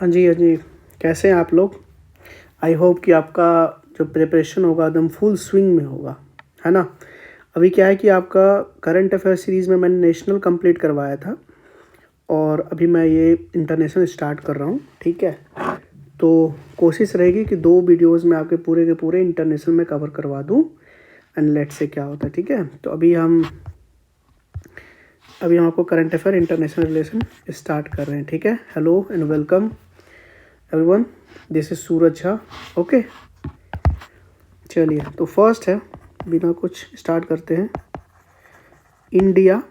हाँ जी, हाँ जी। कैसे हैं आप लोग? आई होप कि आपका जो प्रिपरेशन होगा एकदम फुल स्विंग में होगा, है ना? अभी क्या है कि आपका करंट अफेयर सीरीज़ में मैंने नेशनल कंप्लीट करवाया था और अभी मैं ये इंटरनेशनल स्टार्ट कर रहा हूँ, ठीक है? तो कोशिश रहेगी कि 2 वीडियोज़ में आपके पूरे के पूरे इंटरनेशनल में कवर करवा दूँ एंड लेट्स से क्या होता है, ठीक है? तो अभी हम आपको current affair international relation start कर रहे हैं, ठीक है? Hello and welcome everyone, this is Suraj Jha. Okay, चलिए तो फर्स्ट है, बिना कुछ स्टार्ट करते हैं। इंडिया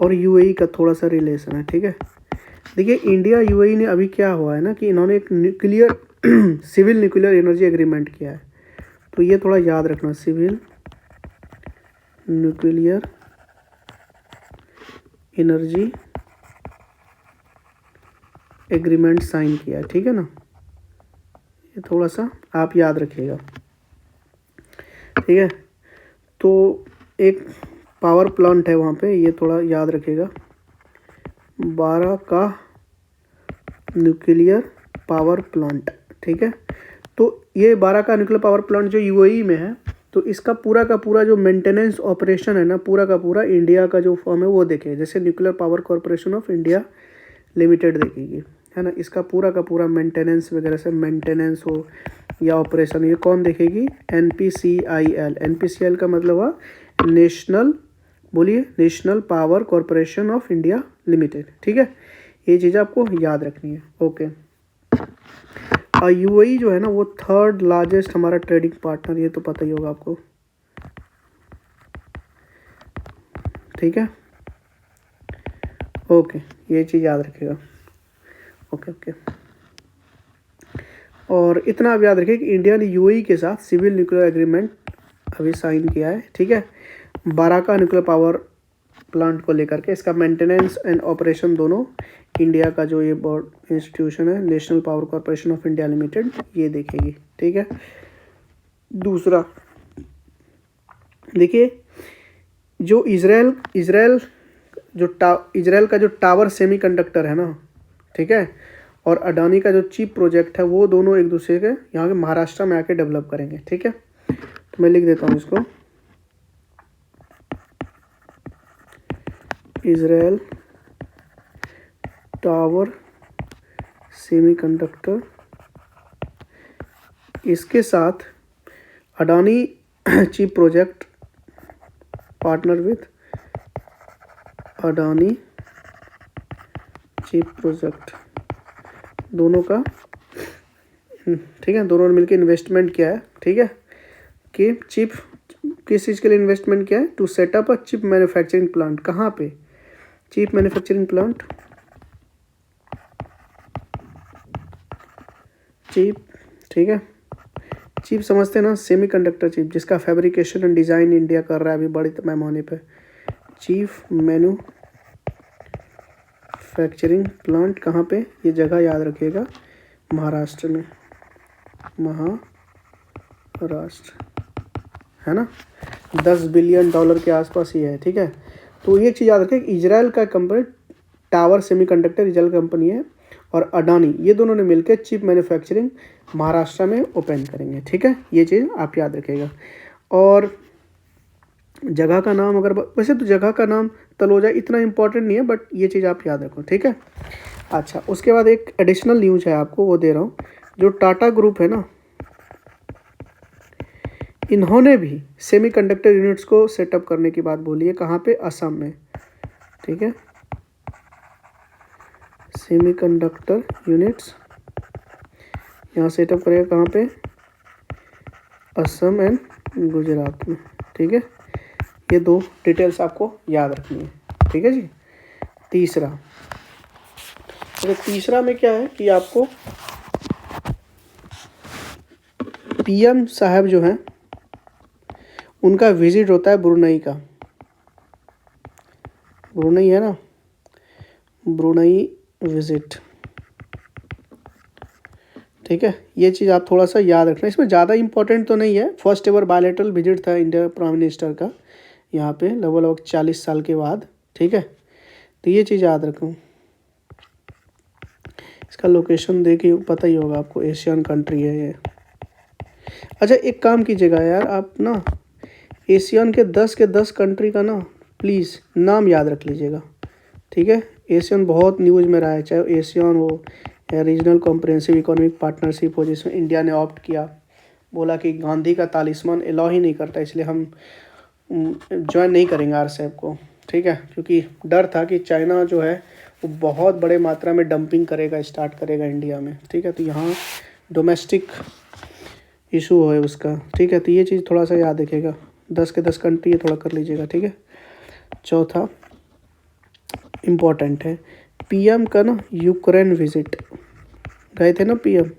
और यूएई का थोड़ा सा रिलेशन है, ठीक है? देखिए, इंडिया यूएई ने अभी क्या हुआ है ना कि इन्होंने एक nuclear civil nuclear energy agreement किया है, तो ये थोड़ा याद रखना, civil nuclear energy agreement sign किया है, ठीक है ना? ये थोड़ा सा आप याद रखिएगा, ठीक है? तो एक पावर प्लांट है वहाँ पे, ये थोड़ा याद रखिएगा, 12 का न्यूक्लियर पावर प्लांट, ठीक है? तो ये 12 का न्यूक्लियर पावर प्लांट जो यूएई में है, तो इसका पूरा का पूरा जो मेंटेनेंस ऑपरेशन है ना, पूरा का पूरा इंडिया का जो फॉर्म है वो देखेगा, जैसे nuclear power corporation of India limited देखेगी, है ना? इसका पूरा का पूरा मेंटेनेंस वगैरह से मेंटेनेंस हो या ऑपरेशन, ये कौन देखेगी? NPCIL। NPCIL का मतलब हुआ नेशनल, बोलिए, national power corporation of India limited, ठीक है? ये चीज़ आपको याद रखनी है। ओके, और यूएई जो है ना वो 3rd लार्जेस्ट हमारा ट्रेडिंग पार्टनर, ये तो पता ही होगा आपको, ठीक है? ओके, ये चीज़ याद रखिएगा। ओके ओके, और इतना आप याद रखिए कि इंडिया ने यूएई के साथ सिविल न्यूक्लियर एग्रीमेंट अभी साइन किया है, ठीक है? 12 का न्यूक्लियर पावर प्लांट को लेकर के, इसका मेंटेनेंस एंड ऑपरेशन दोनों इंडिया का जो ये बोर्ड इंस्टीट्यूशन है, national power corporation of India limited, ये देखेगी, ठीक है? दूसरा देखिए, जो इजराइल का जो टावर सेमीकंडक्टर है ना, ठीक है, और अडानी का जो चिप प्रोजेक्ट है, वो दोनों एक दूसरे के यहाँ के महाराष्ट्र में आके डेवलप करेंगे, ठीक है? तो मैं लिख देता हूँ इसको, इजराइल टावर सेमीकंडक्टर, इसके साथ Adani chip project, partner with Adani chip project, दोनों का, ठीक है, दोनों ने मिलकर इन्वेस्टमेंट किया है, ठीक है? कि चिप, किस चीज़ के लिए इन्वेस्टमेंट किया है? To setup a chip manufacturing plant. कहाँ पे? चिप मैन्युफैक्चरिंग प्लांट, चिप, ठीक है? चिप समझते हैं ना, सेमीकंडक्टर चिप, जिसका फैब्रिकेशन एंड डिज़ाइन इंडिया कर रहा है अभी बड़ी पैमाने पे। चिप मैन्युफैक्चरिंग प्लांट कहाँ पे? ये जगह याद रखिएगा, महाराष्ट्र में, महाराष्ट्र, है ना? $10 बिलियन के आसपास ही है, ठीक है? तो ये चीज़ याद रखें कि इजराइल का company tower semiconductor Israel company है, और अडानी, ये दोनों ने मिलकर चिप मैन्युफैक्चरिंग महाराष्ट्र में ओपन करेंगे, ठीक है? ये चीज़ आप याद रखिएगा। और जगह का नाम, अगर वैसे तो जगह का नाम तलोजा इतना इम्पोर्टेंट नहीं है, बट ये चीज़ आप याद रखो, ठीक है? अच्छा, उसके बाद एक एडिशनल न्यूज़ है आपको, वो दे रहा हूँ। जो टाटा ग्रुप है ना, इन्होंने भी सेमीकंडक्टर यूनिट्स को सेटअप करने की बात बोली है। कहाँ पे? असम में, ठीक है? सेमीकंडक्टर यूनिट्स यहाँ सेटअप करेगा, कहाँ पे? असम एंड गुजरात में, ठीक है? ये 2 डिटेल्स आपको याद रखनी है, ठीक है जी? तीसरा, तो तीसरा में क्या है कि आपको पीएम साहब जो हैं उनका विजिट होता है ब्रुनई का, ब्रुनई है ना, ब्रुनई विजिट, ठीक है? ये चीज़ आप थोड़ा सा याद रखना, इसमें ज़्यादा इंपॉर्टेंट तो नहीं है। फर्स्ट एवर बायलैटरल विजिट था इंडिया प्राइम मिनिस्टर का यहाँ पे, लगभग 40 साल के बाद, ठीक है? तो ये चीज़ याद रखूँ। इसका लोकेशन देखिए, पता ही होगा आपको, एशियन कंट्री है ये। अच्छा एक काम कीजिएगा यार, आप ना एशियन के 10 कंट्री का ना प्लीज़ नाम याद रख लीजिएगा, ठीक है। एशियन बहुत न्यूज़ में रहा है, चाहे एशियन हो या रीजनल कॉम्प्रिहेंसिव इकोनॉमिक पार्टनरशिप हो, जिसमें इंडिया ने ऑप्ट किया, बोला कि गांधी का तालिस्मान अलाउ ही नहीं करता, इसलिए हम ज्वाइन नहीं करेंगे आरसेप को, ठीक है। क्योंकि डर था कि चाइना जो है वो बहुत बड़े मात्रा में डंपिंग करेगा, स्टार्ट करेगा इंडिया में, ठीक है। तो यहाँ डोमेस्टिक इशू है उसका, ठीक है। तो ये चीज़ थोड़ा सा याद रखिएगा, 10 कंट्री ये थोड़ा कर लीजिएगा, ठीक है। चौथा इम्पोर्टेंट है, पीएम का ना यूक्रेन विजिट, गए थे ना पीएम,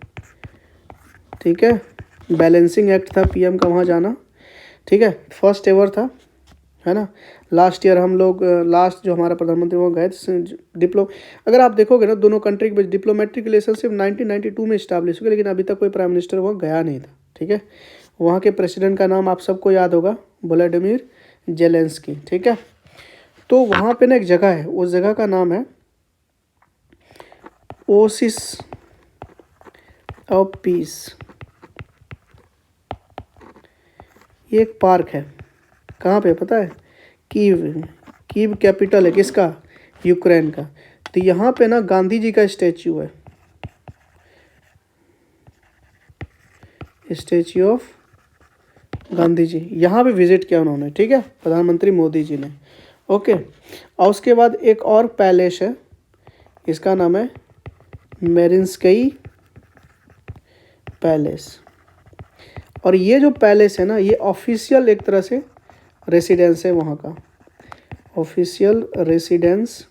ठीक है। बैलेंसिंग एक्ट था पीएम का वहाँ जाना, ठीक है। फर्स्ट एवर था, है ना। लास्ट ईयर हम लोग, लास्ट जो हमारा प्रधानमंत्री वहाँ गए थे। अगर आप देखोगे ना, दोनों कंट्री के बीच डिप्लोमेटिक रिलेशनशिप 1992 में इस्टाब्लिश हुई, लेकिन अभी तक कोई प्राइम मिनिस्टर वहाँ गया नहीं था, ठीक है। वहाँ के प्रेसिडेंट का नाम आप सबको याद होगा, व्लादिमीर जेलेंस्की, ठीक है। तो वहाँ पे ना एक जगह है, उस जगह का नाम है ओसिस ऑफ पीस। ये एक पार्क है, कहाँ पे पता है? कीव कैपिटल है किसका? यूक्रेन का। तो यहाँ पे ना गांधी जी का स्टैच्यू है, स्टैच्यू ऑफ गांधी जी, यहाँ पे विजिट किया उन्होंने, ठीक है, प्रधानमंत्री मोदी जी ने, ओके। और उसके बाद एक और पैलेस है, इसका नाम है मेरिन्स्की पैलेस। और ये जो पैलेस है ना, ये ऑफिशियल एक तरह से रेसिडेंस है वहाँ का, official residence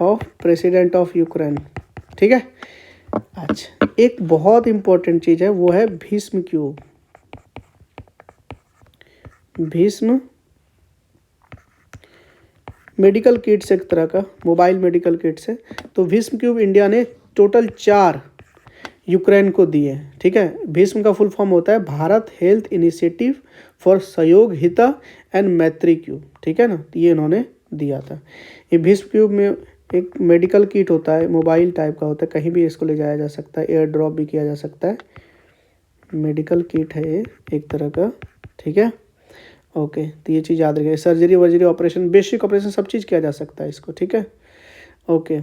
of president of Ukraine, ठीक है। अच्छा एक बहुत इम्पोर्टेंट चीज़ है, वो है Bhishma cube. Bhishma medical kits, एक तरह का मोबाइल मेडिकल किट्स है। तो भीष्म क्यूब इंडिया ने टोटल 4 यूक्रेन को दिए, ठीक है। भीष्म का फुल फॉर्म होता है भारत हेल्थ इनिशिएटिव फॉर सहयोग हिता एंड मैत्री क्यूब, ठीक है ना। ये इन्होंने दिया था। ये भीष्म क्यूब में एक मेडिकल किट होता है, मोबाइल टाइप का होता है, कहीं भी इसको ले जाया जा सकता है, एयर ड्रॉप भी किया जा सकता है। मेडिकल किट है ये एक तरह का, ठीक है, ओके। तो ये चीज़ याद रखिए, सर्जरी वर्जरी ऑपरेशन, बेसिक ऑपरेशन सब चीज़ किया जा सकता है इसको, ठीक है, ओके।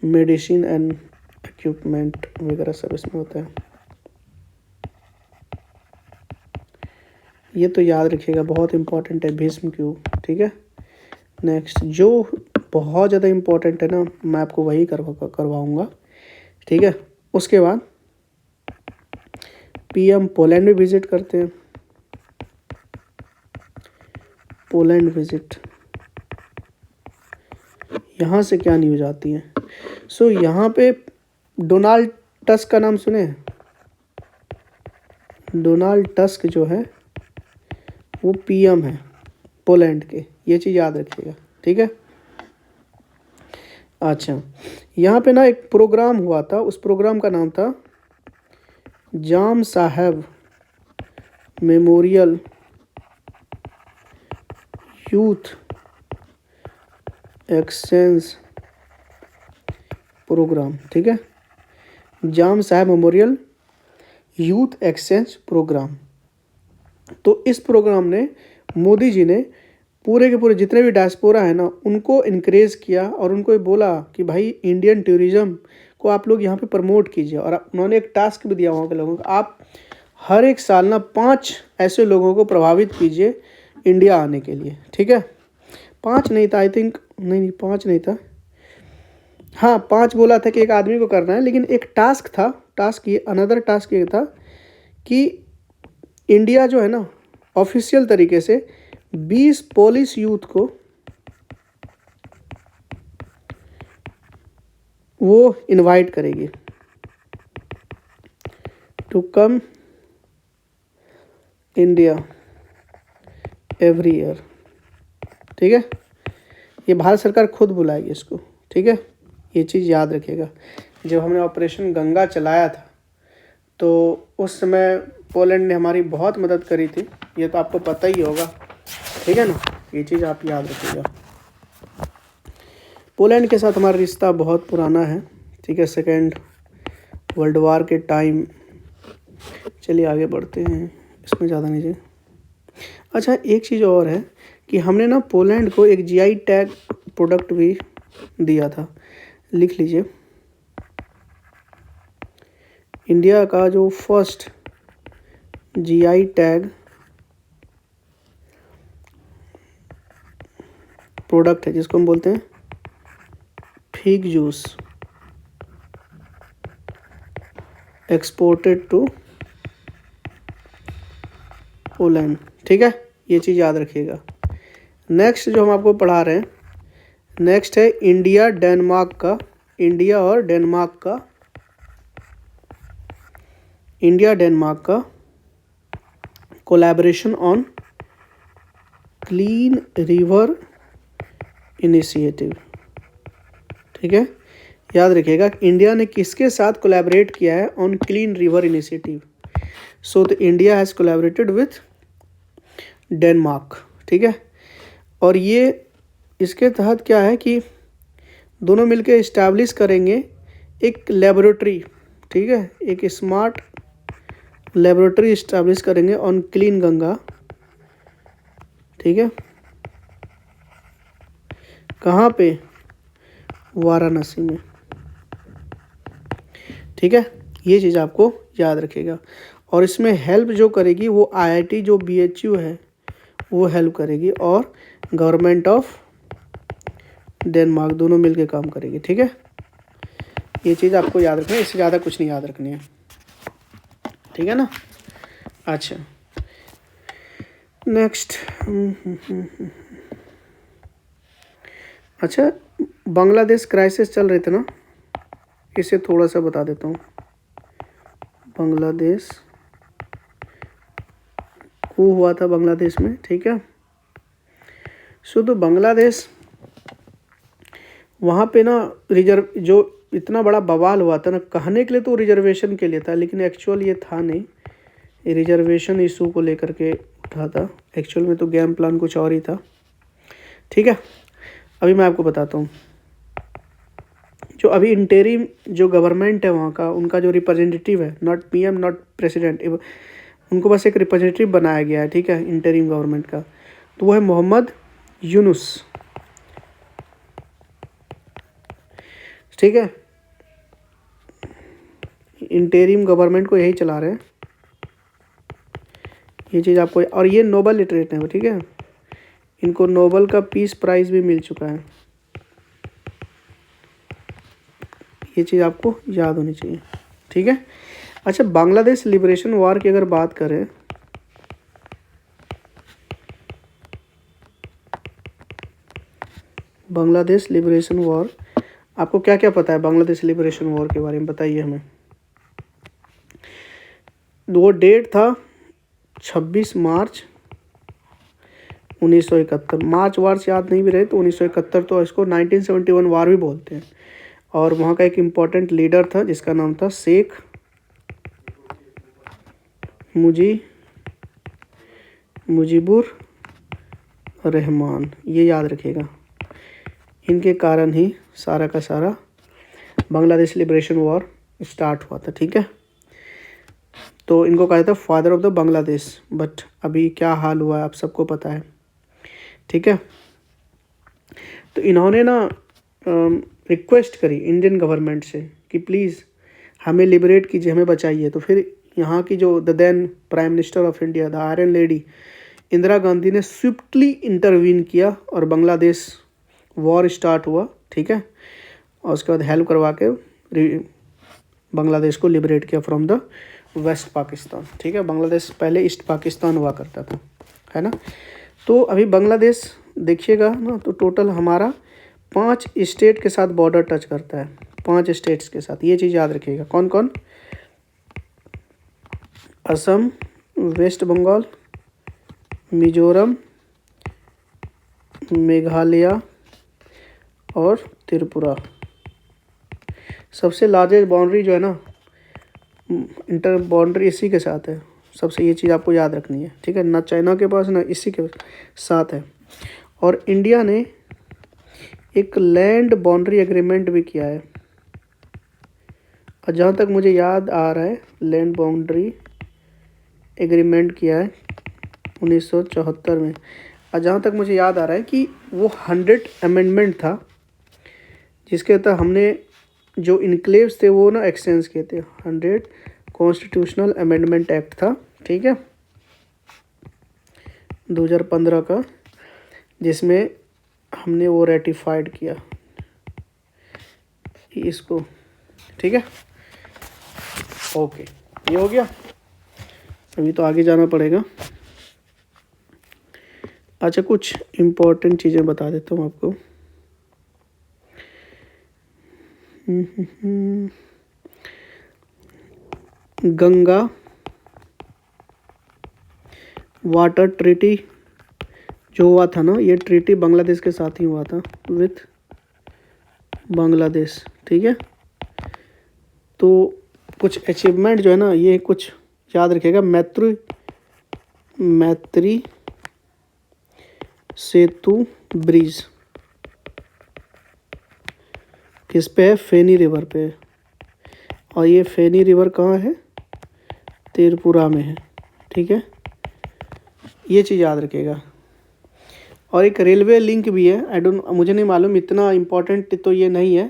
मेडिसिन एंड इक्विपमेंट वगैरह सब इसमें होता है। ये तो याद रखिएगा, बहुत इंपॉर्टेंट है भीष्म क्यूब, ठीक है। नेक्स्ट जो बहुत ज़्यादा इम्पोर्टेंट है ना, मैं आपको वही करवाऊँगा, ठीक है। उसके बाद पीएम पोलैंड भी विजिट करते हैं, पोलैंड विजिट। यहाँ से क्या न्यूज़ आती है? सो यहाँ पे डोनाल्ड टस्क का नाम सुने हैं? डोनाल्ड टस्क जो है वो पीएम है पोलैंड के, ये चीज़ याद रखिएगा, ठीक है। अच्छा यहाँ पे ना एक प्रोग्राम हुआ था, उस प्रोग्राम का नाम था जाम साहब मेमोरियल यूथ एक्सचेंज प्रोग्राम, ठीक है। जाम साहब मेमोरियल यूथ एक्सचेंज प्रोग्राम। तो इस प्रोग्राम ने मोदी जी ने पूरे के पूरे जितने भी डायस्पोरा है ना, उनको इनक्रेज किया और उनको बोला कि भाई इंडियन टूरिज़्म को आप लोग यहाँ पे प्रमोट कीजिए। और उन्होंने एक टास्क भी दिया वहाँ के लोगों को, आप हर एक साल ना 5 ऐसे लोगों को प्रभावित कीजिए इंडिया आने के लिए, ठीक है। 5 नहीं था, आई थिंक, नहीं 5 नहीं था, हाँ 5 बोला था कि एक आदमी को करना है, लेकिन एक टास्क था, टास्क ये अनदर टास्क ये था कि इंडिया जो है ना ऑफिशियल तरीके से 20 पोलिश यूथ को वो इनवाइट करेगी to come India every year, ठीक है। ये भारत सरकार खुद बुलाएगी इसको, ठीक है। ये चीज़ याद रखिएगा। जब हमने ऑपरेशन गंगा चलाया था तो उस समय पोलैंड ने हमारी बहुत मदद करी थी, ये तो आपको पता ही होगा, ठीक है ना। ये चीज़ आप याद रखिएगा। पोलैंड के साथ हमारा रिश्ता बहुत पुराना है, ठीक है, सेकेंड वर्ल्ड वार के टाइम। चलिए आगे बढ़ते हैं, इसमें ज़्यादा नहीं चाहिए। अच्छा, एक चीज़ और है कि हमने ना पोलैंड को एक जीआई टैग प्रोडक्ट भी दिया था, लिख लीजिए। इंडिया का जो फर्स्ट जीआई टैग प्रोडक्ट है जिसको हम बोलते हैं fig juice, exported to Poland, ठीक है, ये चीज़ याद रखिएगा। नेक्स्ट जो हम आपको पढ़ा रहे हैं, नेक्स्ट है इंडिया डेनमार्क का, इंडिया और डेनमार्क का, इंडिया डेनमार्क का collaboration on clean river initiative, ठीक है, याद रखिएगा इंडिया ने किसके साथ कोलैबोरेट किया है on clean river initiative. So the India has collaborated with Denmark, ठीक है। और ये इसके तहत क्या है कि दोनों मिलकर इस्टेब्लिश करेंगे एक लेबोरेटरी, ठीक है, एक स्मार्ट लेबोरेटरी इस्टेब्लिश करेंगे ऑन क्लीन गंगा, ठीक है, कहाँ पे, वाराणसी में, ठीक है, ये चीज़ आपको याद रखिएगा। और इसमें हेल्प जो करेगी वो आईआईटी जो बीएचयू है वो हेल्प करेगी, और गवर्नमेंट ऑफ डेनमार्क, दोनों मिलके काम करेगी, ठीक है। ये चीज़ आपको याद रखनी है, इससे ज़्यादा कुछ नहीं याद रखनी है, ठीक है ना। अच्छा, नेक्स्ट, अच्छा, बांग्लादेश क्राइसिस चल रहे थे ना, इसे थोड़ा सा बता देता हूँ। बांग्लादेश coup हुआ था बांग्लादेश में, ठीक है। सो तो बांग्लादेश, वहाँ पे ना रिजर्व, जो इतना बड़ा बवाल हुआ था ना, कहने के लिए तो रिजर्वेशन के लिए था, लेकिन एक्चुअल ये था नहीं, ये रिजर्वेशन इशू को लेकर के उठा था, एक्चुअल में तो गेम प्लान कुछ और ही था, ठीक है। अभी मैं आपको बताता हूँ, जो अभी इंटेरिम जो गवर्नमेंट है वहाँ का, उनका जो रिप्रेजेंटेटिव है, नॉट पीएम नॉट प्रेसिडेंट, उनको बस एक रिप्रेजेंटेटिव बनाया गया है, ठीक है, इंटरिम गवर्नमेंट का, तो वो है मोहम्मद यूनुस, ठीक है। इंटरिम गवर्नमेंट को यही चला रहे हैं, ये चीज़ आपको, और ये नोबल लिटरेट है, ठीक है, इनको नोबल का पीस प्राइज़ भी मिल चुका है, ये चीज़ आपको याद होनी चाहिए, ठीक है। अच्छा, बांग्लादेश लिबरेशन वॉर की अगर बात करें, बांग्लादेश लिबरेशन वॉर, आपको क्या क्या पता है बांग्लादेश लिबरेशन वॉर के बारे में, बताइए हमें। वो डेट था 26 मार्च 1971, मार्च वार्च याद नहीं भी रहे तो 1971, तो इसको 1971 वार भी बोलते हैं। और वहाँ का एक इम्पॉर्टेंट लीडर था जिसका नाम था शेख मुजीबुर रहमान, ये याद रखिएगा, इनके कारण ही सारा का सारा बांग्लादेश लिबरेशन वॉर स्टार्ट हुआ था, ठीक है। तो इनको कहा था father of the Bangladesh, but अभी क्या हाल हुआ है आप सबको पता है, ठीक है। तो इन्होंने ना रिक्वेस्ट करी इंडियन गवर्नमेंट से कि प्लीज़ हमें लिबरेट कीजिए, हमें बचाइए। तो फिर यहाँ की जो the then prime minister of India, the iron lady Indira Gandhi ने स्विफ्टली इंटरवीन किया और बांग्लादेश वॉर स्टार्ट हुआ, ठीक है। और उसके बाद हेल्प करवा के बांग्लादेश को लिबरेट किया फ्रॉम द वेस्ट पाकिस्तान, ठीक है। बांग्लादेश पहले ईस्ट पाकिस्तान हुआ करता था, है ना। तो अभी बांग्लादेश देखिएगा ना, तो टोटल हमारा 5 स्टेट के साथ बॉर्डर टच करता है, 5 स्टेट्स के साथ, ये चीज़ याद रखिएगा। कौन कौन? असम, वेस्ट बंगाल, मिजोरम, मेघालय और त्रिपुरा। सबसे लार्जेस्ट बाउंड्री जो है ना, इंटर बाउंड्री इसी के साथ है सबसे, ये चीज़ आपको याद रखनी है, ठीक है। ना चाइना के पास ना इसी के साथ है। और इंडिया ने एक लैंड बाउंड्री एग्रीमेंट भी किया है, और जहाँ तक मुझे याद आ रहा है लैंड बाउंड्री एग्रीमेंट किया है 1974 में। और जहाँ तक मुझे याद आ रहा है कि वो 100 अमेंडमेंट था, जिसके तहत हमने जो इनक्लेव्स थे वो ना एक्सचेंज किए थे। 100 कॉन्स्टिट्यूशनल अमेंडमेंट एक्ट था, ठीक है, 2015 का, जिसमें हमने वो रेटिफाइड किया इसको, ठीक है। ओके, ये हो गया। अभी तो आगे जाना पड़ेगा। अच्छा, कुछ इम्पोर्टेंट चीज़ें बता देता हूँ आपको। गंगा वाटर ट्रीटी जो हुआ था ना, ये ट्रीटी बांग्लादेश के साथ ही हुआ था, विथ बांग्लादेश, ठीक है। तो कुछ अचीवमेंट जो है ना, ये कुछ याद रखिएगा। मैत्री सेतु ब्रिज किस पे है? फेनी रिवर पे है। और ये फेनी रिवर कहाँ है? त्रिपुरा में है, ठीक है, ये चीज़ याद रखिएगा। और एक रेलवे लिंक भी है, मुझे नहीं मालूम, इतना इम्पोर्टेंट तो ये नहीं है,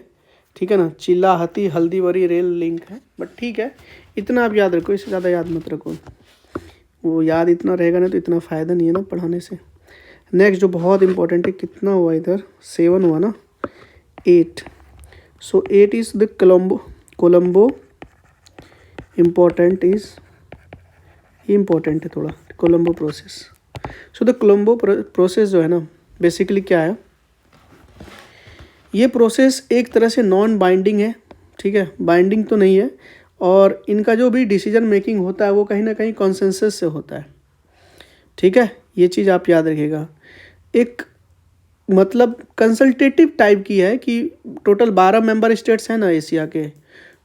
ठीक है ना। चिल्लाहती हल्दीवरी रेल लिंक है, बट ठीक है, इतना आप याद रखो, इससे ज़्यादा याद मत रखो। वो याद इतना रहेगा ना तो इतना फ़ायदा नहीं है ना पढ़ाने से। नेक्स्ट जो बहुत इंपॉर्टेंट है, कितना हुआ इधर? 7 हुआ ना, 8। सो 8 इज़ द कोलंबो इम्पोर्टेंट है थोड़ा, Colombo process. So the Colombo process जो है ना, बेसिकली क्या है, ये प्रोसेस एक तरह से नॉन बाइंडिंग है, ठीक है, बाइंडिंग तो नहीं है। और इनका जो भी डिसीजन मेकिंग होता है वो कहीं ना कहीं कॉन्सेंसस से होता है, ठीक है, ये चीज़ आप याद रखिएगा। एक मतलब कंसल्टेटिव टाइप की है कि टोटल 12 मेंबर स्टेट्स हैं ना एशिया के,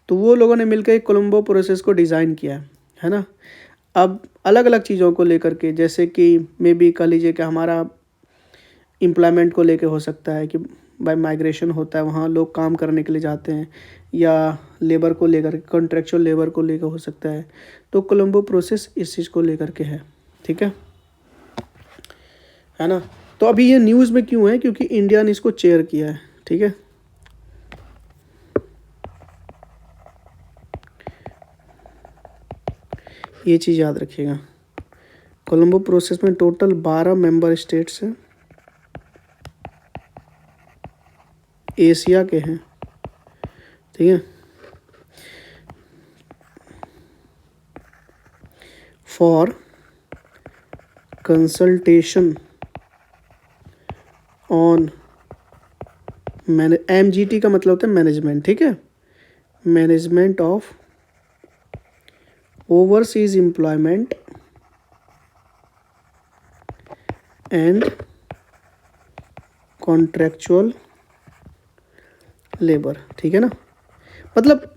तो वो लोगों ने मिलकर एक कोलंबो प्रोसेस को डिज़ाइन किया है ना। अब अलग अलग चीज़ों को लेकर के, जैसे कि मे बी कह लीजिए कि हमारा एम्प्लॉयमेंट को लेकर हो सकता है कि बाय माइग्रेशन होता है, वहाँ लोग काम करने के लिए जाते हैं, या लेबर को लेकर, कॉन्ट्रेक्चुअल लेबर को लेकर हो सकता है। तो कोलंबो प्रोसेस इस चीज़ को लेकर के है, ठीक है ना। तो अभी ये न्यूज़ में क्यों है? क्योंकि इंडिया ने इसको चेयर किया है, ठीक है। ये चीज़ याद रखिएगा। कोलंबो प्रोसेस में टोटल 12 मेंबर स्टेट्स हैं, एशिया के हैं, ठीक है। फॉर कंसल्टेशन ऑन MGT का मतलब होता है मैनेजमेंट, ठीक है, management of overseas employment and contractual labour, ठीक है ना। मतलब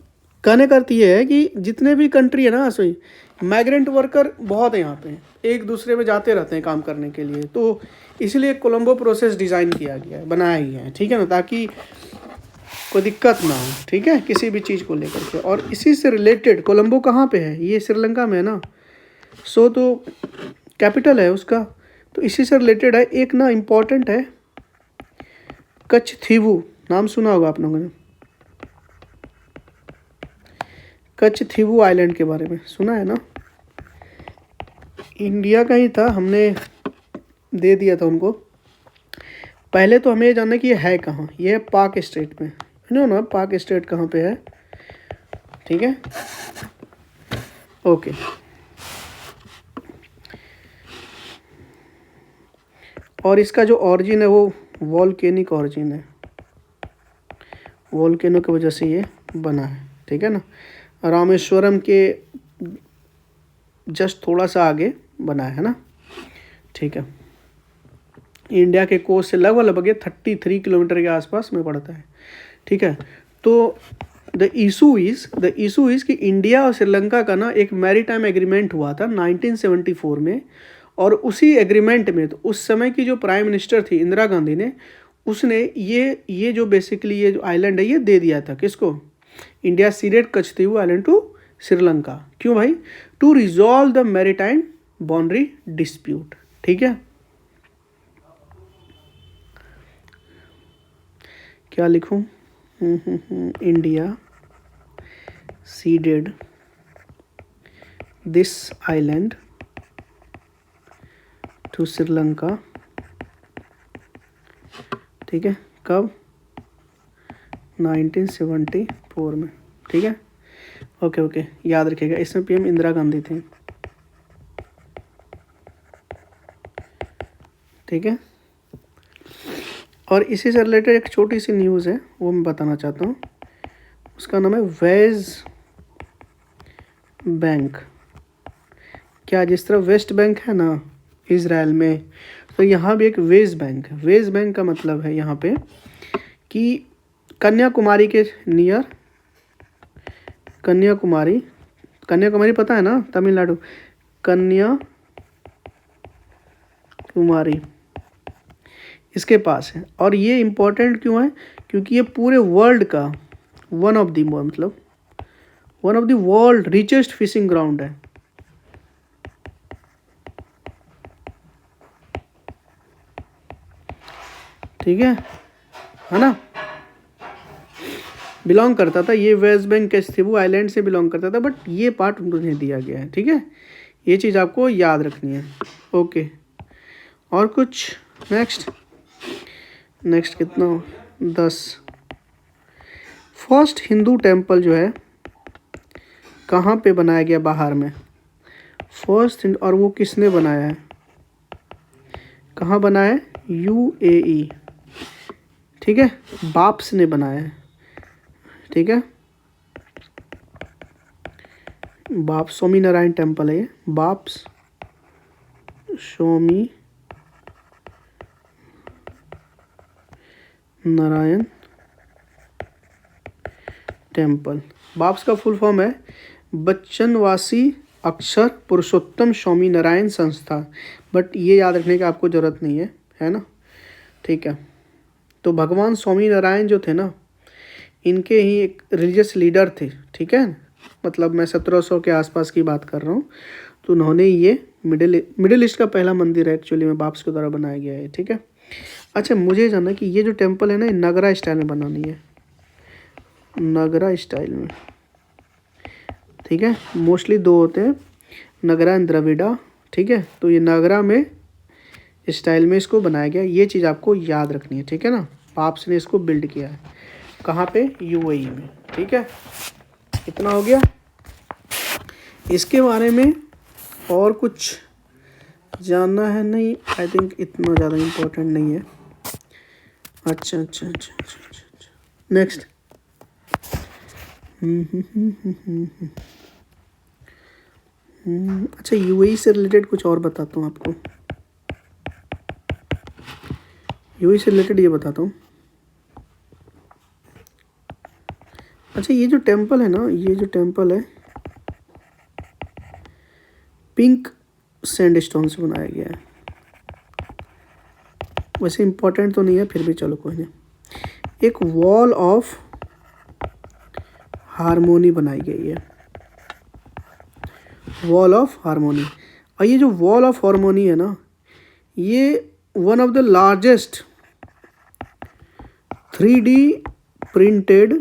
कहने का अर्थ ये है कि जितने भी कंट्री है ना, सही माइग्रेंट वर्कर बहुत है यहाँ पे, एक दूसरे में जाते रहते हैं काम करने के लिए, तो इसलिए कोलंबो प्रोसेस डिज़ाइन किया गया है, बनाया ही है, ठीक है ना, ताकि कोई दिक्कत ना हो, ठीक है, किसी भी चीज़ को लेकर के। और इसी से रिलेटेड कोलंबो कहाँ पे है? ये श्रीलंका में है ना, सो तो कैपिटल है उसका, तो इसी से रिलेटेड है। एक ना इम्पोर्टेंट है कच्छथीवू, नाम सुना होगा आप लोगों ने, कच्छथीवू आइलैंड के बारे में सुना है ना। इंडिया का ही था, हमने दे दिया था उनको। पहले तो हमें ये जानना कि ये है कहाँ। ये है पाक स्टेट में, ना पाक स्टेट कहाँ पे है, ठीक है, ओके। और इसका जो ऑरिजिन है वो वॉल्केनिक ऑरिजिन है, वॉल्केनो की वजह से ये बना है, ठीक है ना। रामेश्वरम के जस्ट थोड़ा सा आगे बना है ना, ठीक है। इंडिया के कोस्ट से लगभग 33 किलोमीटर के आसपास में पड़ता है, ठीक है। तो द इशू इज़ कि इंडिया और श्रीलंका का ना एक मैरीटाइम एग्रीमेंट हुआ था 1974 में, और उसी एग्रीमेंट में तो उस समय की जो प्राइम मिनिस्टर थी इंदिरा गांधी ने, उसने ये जो बेसिकली ये जो आइलैंड है ये दे दिया था किसको, India ceded Katchatheevu island to Sri Lanka. क्यों भाई, to resolve the maritime boundary dispute. ठीक है, क्या लिखूं, India ceded this island to Sri Lanka. ठीक है, कब, 1974 में। ठीक है, ओके ओके, याद रखिएगा, इसमें पीएम इंदिरा गांधी थी। ठीक है, और इसी से रिलेटेड एक छोटी सी न्यूज़ है वो मैं बताना चाहता हूँ, उसका नाम है वेज बैंक। क्या जिस तरह वेस्ट बैंक है ना इज़राइल में, तो यहाँ भी एक वेज बैंक है। वेज बैंक का मतलब है यहाँ पे कि कन्याकुमारी के नियर, कन्याकुमारी पता है ना, तमिलनाडु, कन्याकुमारी इसके पास है। और ये इम्पोर्टेंट क्यों है, क्योंकि ये पूरे वर्ल्ड का one of the world richest fishing ground है। ठीक है ना, बिलोंग करता था ये वेस्ट बैंक कच्छतीवु आइलैंड से बिलोंग करता था, बट ये पार्ट उन्हें दिया गया है। ठीक है, ये चीज़ आपको याद रखनी है। ओके, और कुछ, नेक्स्ट कितना, 10। फर्स्ट हिंदू टेम्पल जो है कहाँ पे बनाया गया, बाहर में, फर्स्ट, और वो किसने बनाया है, कहाँ बनाया है, UAE। ठीक है, बाप्स ने बनाया है। ठीक है, बाप्स स्वामी नारायण टेम्पल है ये, बाप्स स्वामी नारायण टेम्पल। बाप्स का फुल फॉर्म है बच्चनवासी अक्षर पुरुषोत्तम स्वामी नारायण संस्था, बट ये याद रखने की आपको ज़रूरत नहीं है ना। ठीक है, तो भगवान स्वामी नारायण जो थे ना, इनके ही एक रिलीजियस लीडर थे। ठीक है, मतलब मैं 1700 के आसपास की बात कर रहा हूँ। तो उन्होंने ये मिडिल ईस्ट का पहला मंदिर है एक्चुअली में, बाप्स के द्वारा बनाया गया है। ठीक है, अच्छा मुझे जानना कि ये जो टेम्पल है ना, ये नगरा स्टाइल में बनानी है, नगरा स्टाइल में। ठीक है, मोस्टली दो होते हैं, नगरा एंड द्रविड़ा। ठीक है, तो ये नगरा में स्टाइल में इसको बनाया गया, ये चीज़ आपको याद रखनी है। ठीक है ना, बाप्स ने इसको बिल्ड किया है, कहाँ पे, UAE में। ठीक है, इतना हो गया। इसके बारे में और कुछ जानना है, नहीं, आई थिंक इतना ज़्यादा इम्पोर्टेंट नहीं है। अच्छा, नेक्स्ट, अच्छा UAE से रिलेटेड कुछ और बताता हूँ आपको, UAE से रिलेटेड ये बताता हूँ। अच्छा, ये जो टेम्पल है ना, ये जो टेम्पल है पिंक सैंडस्टोन से बनाया गया है। वैसे इम्पोर्टेंट तो नहीं है, फिर भी चलो कोई नहीं। एक वॉल ऑफ हारमोनी बनाई गई है, वॉल ऑफ हारमोनी। और ये जो वॉल ऑफ हारमोनी है ना, ये one of the largest 3D printed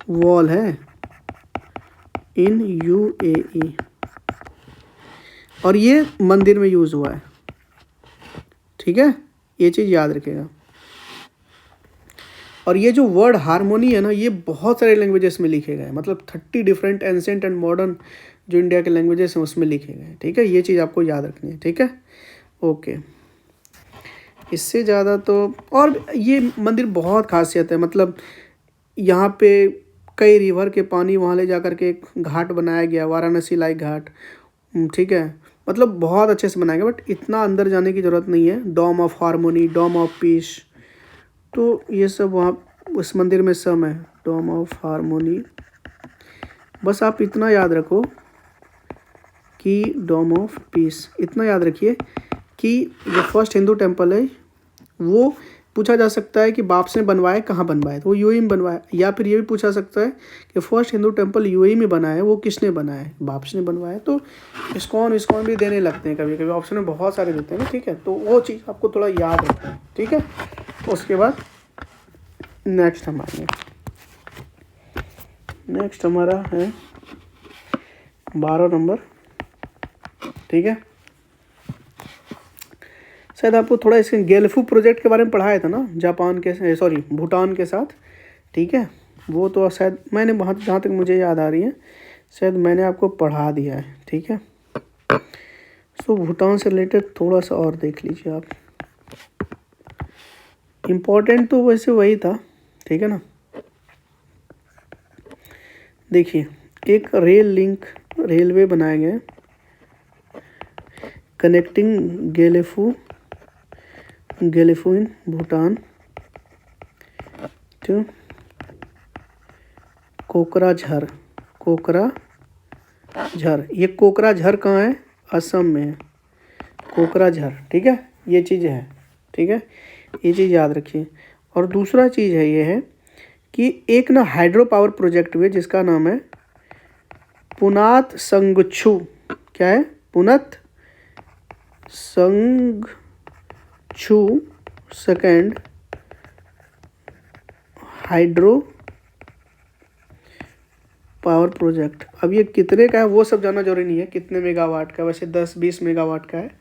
wall है इन UAE, और ये मंदिर में यूज़ हुआ है। ठीक है, ये चीज़ याद रखेगा। और ये जो वर्ड हारमोनी है ना, ये बहुत सारे लैंग्वेजेस में लिखे गए, मतलब 30 डिफरेंट एंसेंट एंड मॉडर्न जो इंडिया के लैंग्वेजेस हैं उसमें लिखे गए। ठीक है, ये चीज़ आपको याद रखनी है। ठीक है, ओके, इससे ज़्यादा तो, और ये मंदिर बहुत खासियत है, मतलब यहाँ पे कई रिवर के पानी वहाँ ले जा कर के एक घाट बनाया गया, वाराणसी लाइक घाट। ठीक है, मतलब बहुत अच्छे से बनाया गया, बट इतना अंदर जाने की ज़रूरत नहीं है। Dome of harmony, dome of peace, तो ये सब वहाँ उस मंदिर में सब है, डॉम ऑफ हारमोनी। बस आप इतना याद रखो कि डॉम ऑफ पीस, इतना याद रखिए कि जो फर्स्ट हिंदू टेम्पल है वो पूछा जा सकता है कि बाप्स ने बनवाया, कहाँ बनवाया, तो वो यूएई में बनवाया। या फिर ये भी पूछा सकता है कि फर्स्ट हिंदू टेम्पल यूएई में बना है, वो किसने बनाया है, बाप्स ने बनवाया। तो इस्कॉन भी देने लगते हैं कभी कभी, ऑप्शन में बहुत सारे देते हैं ना, ठीक है। तो वो चीज़ आपको थोड़ा याद रखना है, ठीक है। उसके बाद नेक्स्ट हमारा है 12 नंबर, ठीक है। शायद आपको थोड़ा इसके गेलफू प्रोजेक्ट के बारे में पढ़ाया था ना, भूटान के साथ, ठीक है। वो तो शायद मैंने जहाँ तक मुझे याद आ रही है, शायद मैंने आपको पढ़ा दिया है, ठीक है। सो भूटान से रिलेटेड थोड़ा सा और देख लीजिए आप। इम्पोर्टेंट तो वैसे वही था, ठीक है ना। देखिए, एक रेलवे बनाया गया connecting Gelephu in Bhutan to Kokrajhar. ये कोकराझार कहाँ है, असम में है कोकराझार, ठीक है। ये चीज़ है, ठीक है, ये चीज़ याद रखिए। और दूसरा चीज़ है, ये है कि एक ना हाइड्रो पावर प्रोजेक्ट हुए जिसका नाम है पुनात संगछु। क्या है, पुनत संगछु सेकेंड हाइड्रो पावर प्रोजेक्ट। अब ये कितने का है वो सब जानना जरूरी नहीं है, कितने मेगावाट का, वैसे 10-20 मेगावाट का है।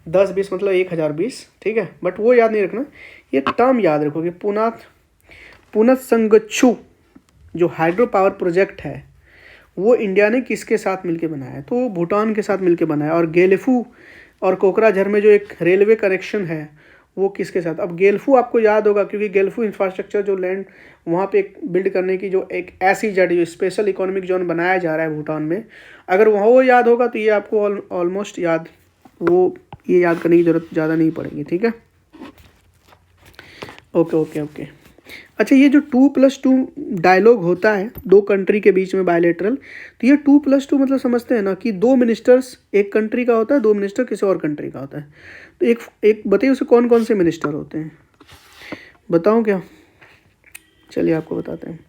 10-20 मतलब 1020, ठीक है। बट वो याद नहीं रखना, ये टर्म याद रखोगे, पुनत संगछु जो हाइड्रो पावर प्रोजेक्ट है वो इंडिया ने किसके साथ मिलके बनाया है, तो भूटान के साथ मिलके बनाया। और गेलेफू और कोकराझार में जो एक रेलवे कनेक्शन है वो किसके साथ, अब गेलफू आपको याद होगा क्योंकि गेलफू इंफ्रास्ट्रक्चर जो लैंड वहाँ पे एक बिल्ड करने की जो एक SEZ जो स्पेशल इकोनॉमिक जोन बनाया जा रहा है भूटान में, अगर वहाँ वो याद होगा तो ये आपको ऑलमोस्ट याद करने की ज़रूरत ज़्यादा नहीं पड़ेगी, ठीक है। ओके। अच्छा, ये जो 2+2 डायलॉग होता है दो कंट्री के बीच में बायलैटरल, तो ये 2+2 मतलब समझते हैं ना कि 2 मिनिस्टर्स एक कंट्री का होता है, 2 मिनिस्टर किसी और कंट्री का होता है। तो एक बताइए उसे कौन कौन से मिनिस्टर होते हैं, बताऊं क्या, चलिए आपको बताते हैं।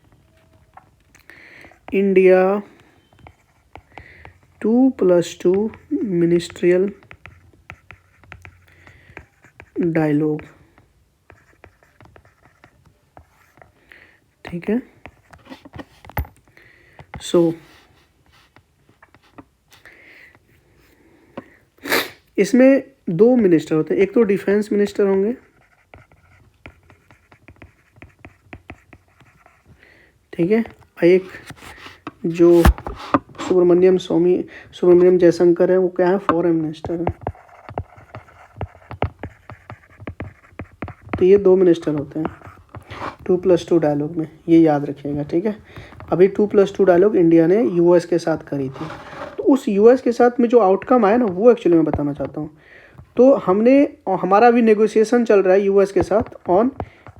इंडिया 2+2 मिनिस्ट्रियल डायलॉग, ठीक है। सो इसमें 2 मिनिस्टर होते हैं, एक तो डिफेंस मिनिस्टर होंगे, ठीक है, और एक जो सुब्रमण्यम जयशंकर है वो क्या है, फॉरेन मिनिस्टर है। तो ये 2 मिनिस्टर होते हैं 2+2 डायलॉग में, ये याद रखिएगा, ठीक है। अभी 2+2 डायलॉग इंडिया ने US के साथ करी थी, तो उस US के साथ में जो आउटकम आया ना वो एक्चुअली मैं बताना चाहता हूँ। तो हमारा भी नेगोशिएशन चल रहा है US के साथ on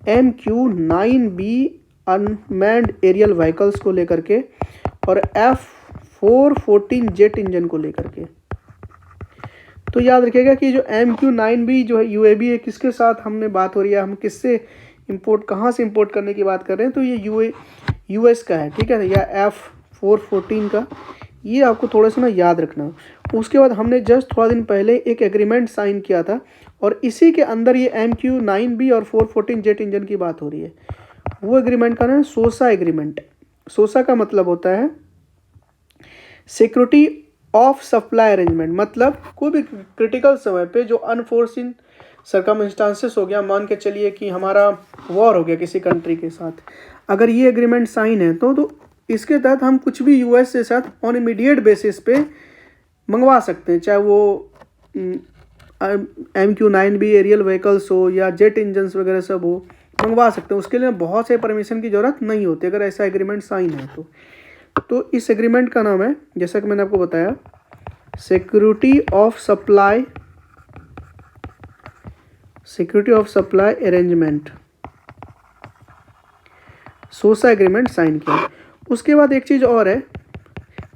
MQ-9B unmanned aerial vehicles को लेकर के और F414 जेट इंजन को लेकर के। तो याद रखिएगा कि जो MQ-9B जो है UAV है, किसके साथ हमने बात हो रही है, हम किससे कहाँ से इंपोर्ट करने की बात कर रहे हैं, तो ये US का है, ठीक है, या F414 का, ये आपको थोड़ा सा ना याद रखना। उसके बाद हमने जस्ट थोड़ा दिन पहले एक एग्रीमेंट साइन किया था और इसी के अंदर ये MQ-9B और 414 जेट इंजन की बात हो रही है। वो एग्रीमेंट का नाम है सोसा एग्रीमेंट। सोसा का मतलब होता है सिक्योरिटी ऑफ सप्लाई अरेंजमेंट, मतलब कोई भी क्रिटिकल समय पे जो अनफोर्सिन सर्कमस्टांसेस हो गया, मान के चलिए कि हमारा वॉर हो गया किसी कंट्री के साथ, अगर ये एग्रीमेंट साइन है तो इसके तहत हम कुछ भी US के साथ ऑन इमीडिएट बेसिस पे मंगवा सकते हैं, चाहे वो MQ-9B एरियल व्हीकल्स हो या जेट इंजन्स वगैरह सब हो, मंगवा सकते हैं। उसके लिए बहुत से परमिशन की ज़रूरत नहीं होती अगर ऐसा एग्रीमेंट साइन है तो इस एग्रीमेंट का नाम है, जैसा कि मैंने आपको बताया, security of supply arrangement, SOSA agreement sign किया। उसके बाद एक चीज़ और है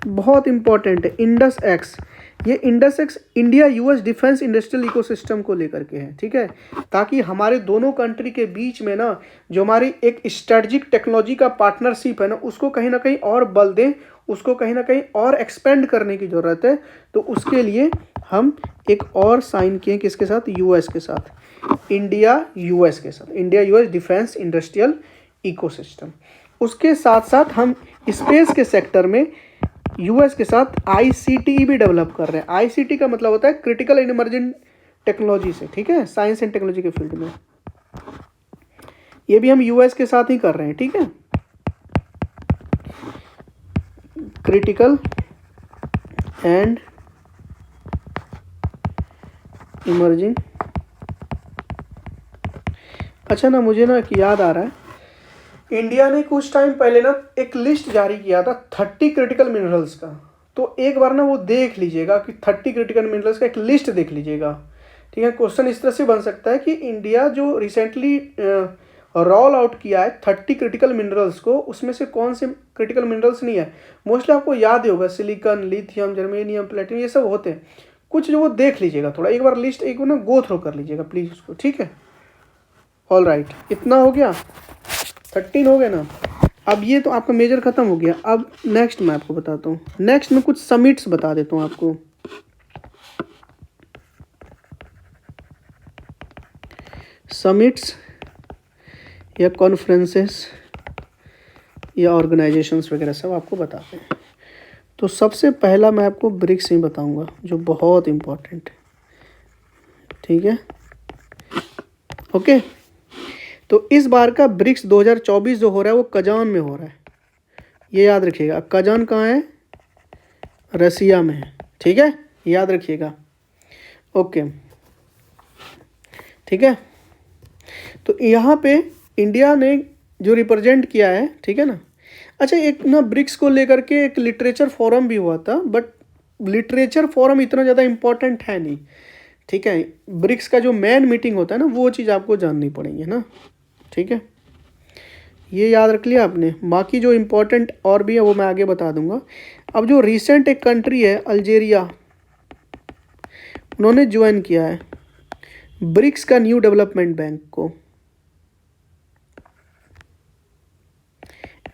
बहुत इंपॉर्टेंट है, इंडस एक्ट। ये INDUS X India US defence industrial ecosystem को लेकर के है, ठीक है, ताकि हमारे दोनों कंट्री के बीच में ना जो हमारी एक स्ट्रेटजिक टेक्नोलॉजी का पार्टनरशिप है ना, उसको कहीं ना कहीं और बल दें, उसको कहीं ना कहीं और एक्सपेंड करने की ज़रूरत है। तो उसके लिए हम एक और साइन किए किसके साथ, यूएस के साथ, इंडिया यूएस के साथ, India US defence industrial ecosystem. उसके साथ साथ हम स्पेस के सेक्टर में यूएस के साथ आईसीटी भी डेवलप कर रहे हैं। आईसीटी का मतलब होता है क्रिटिकल एंड इमर्जिंग टेक्नोलॉजी से, ठीक है, साइंस एंड टेक्नोलॉजी के फील्ड में। ये भी हम यूएस के साथ ही कर रहे हैं, ठीक है, क्रिटिकल एंड इमर्जिंग। अच्छा ना, मुझे ना याद आ रहा है, इंडिया ने कुछ टाइम पहले ना एक लिस्ट जारी किया था 30 क्रिटिकल मिनरल्स का। तो एक बार ना वो देख लीजिएगा कि 30 क्रिटिकल मिनरल्स का एक लिस्ट देख लीजिएगा, ठीक है। क्वेश्चन इस तरह से बन सकता है कि इंडिया जो रिसेंटली रोल आउट किया है 30 क्रिटिकल मिनरल्स को, उसमें से कौन से क्रिटिकल मिनरल्स नहीं है। मोस्टली आपको याद ही होगा, सिलिकॉन, लिथियम, जर्मेनियम, प्लेटिनम, ये सब होते हैं कुछ, जो वो देख लीजिएगा थोड़ा, एक बार लिस्ट एक बार ना गो थ्रो कर लीजिएगा प्लीज़ उसको, ठीक है। ऑल राइट, इतना हो गया, 13 हो गया ना। अब ये तो आपका मेजर खत्म हो गया। अब नेक्स्ट मैं आपको बताता हूँ, नेक्स्ट में कुछ समिट्स बता देता हूँ आपको। समिट्स या कॉन्फ्रेंसेस या ऑर्गेनाइजेशंस वगैरह सब आपको बताते हैं। तो सबसे पहला मैं आपको ब्रिक्स ही बताऊंगा, जो बहुत इम्पोर्टेंट है, ठीक है, ओके। तो इस बार का ब्रिक्स 2024 जो हो रहा है वो कजान में हो रहा है, ये याद रखिएगा। कजान कहाँ है, रसिया में है, ठीक है, याद रखिएगा, ओके, ठीक है। तो यहाँ पे इंडिया ने जो रिप्रेजेंट किया है, ठीक है ना। अच्छा, एक ना ब्रिक्स को लेकर के एक लिटरेचर फोरम भी हुआ था, बट लिटरेचर फोरम इतना ज़्यादा इम्पोर्टेंट है नहीं, ठीक है। ब्रिक्स का जो मेन मीटिंग होता है ना, वो चीज़ आपको जाननी पड़ेगी ना, ठीक है, ये याद रख लिया आपने। बाकी जो इम्पोर्टेंट और भी है वो मैं आगे बता दूंगा। अब जो रिसेंट एक कंट्री है अल्जेरिया, उन्होंने ज्वाइन किया है ब्रिक्स का न्यू डेवलपमेंट बैंक को,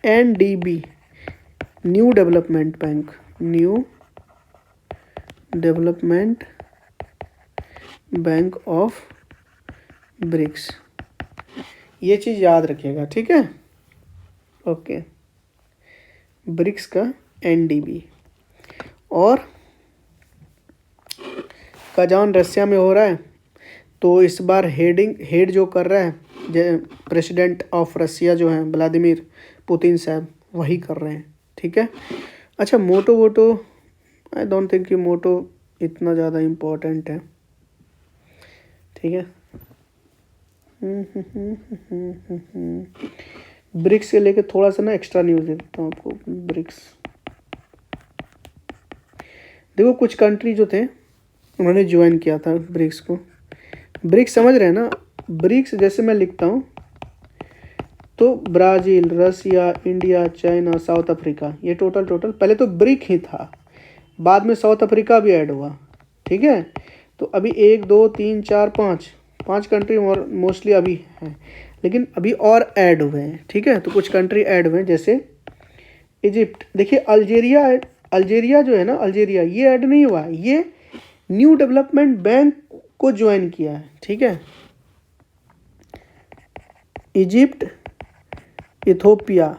NDB, new development bank, new development bank of BRICS, ये चीज़ याद रखिएगा, ठीक है, ओके। ब्रिक्स का एनडीबी। और कजान रसिया में हो रहा है, तो इस बार हेड जो कर रहा है प्रेसिडेंट ऑफ रसिया जो है व्लादिमीर पुतिन साहब, वही कर रहे हैं, ठीक है। अच्छा, मोटो वोटो, आई डोंट थिंक कि मोटो इतना ज़्यादा इम्पोर्टेंट है, ठीक है। ब्रिक्स से लेके थोड़ा सा ना एक्स्ट्रा न्यूज़ दे देता हूँ आपको। ब्रिक्स देखो, कुछ कंट्री जो थे उन्होंने ज्वाइन किया था ब्रिक्स को। ब्रिक्स समझ रहे हैं ना, ब्रिक्स जैसे मैं लिखता हूँ तो ब्राज़ील, रसिया, इंडिया, चाइना, साउथ अफ्रीका, ये टोटल पहले तो ब्रिक ही था, बाद में साउथ अफ्रीका भी ऐड हुआ, ठीक है। तो अभी 1 2 3 4 5 कंट्री और मोस्टली अभी हैं, लेकिन अभी और ऐड हुए हैं, ठीक है। तो कुछ कंट्री ऐड हुए हैं, जैसे इजिप्ट। देखिए अल्जेरिया जो है ना, अल्जेरिया ये ऐड नहीं हुआ, ये न्यू डेवलपमेंट बैंक को ज्वाइन किया है, ठीक है। इजिप्ट, इथोपिया,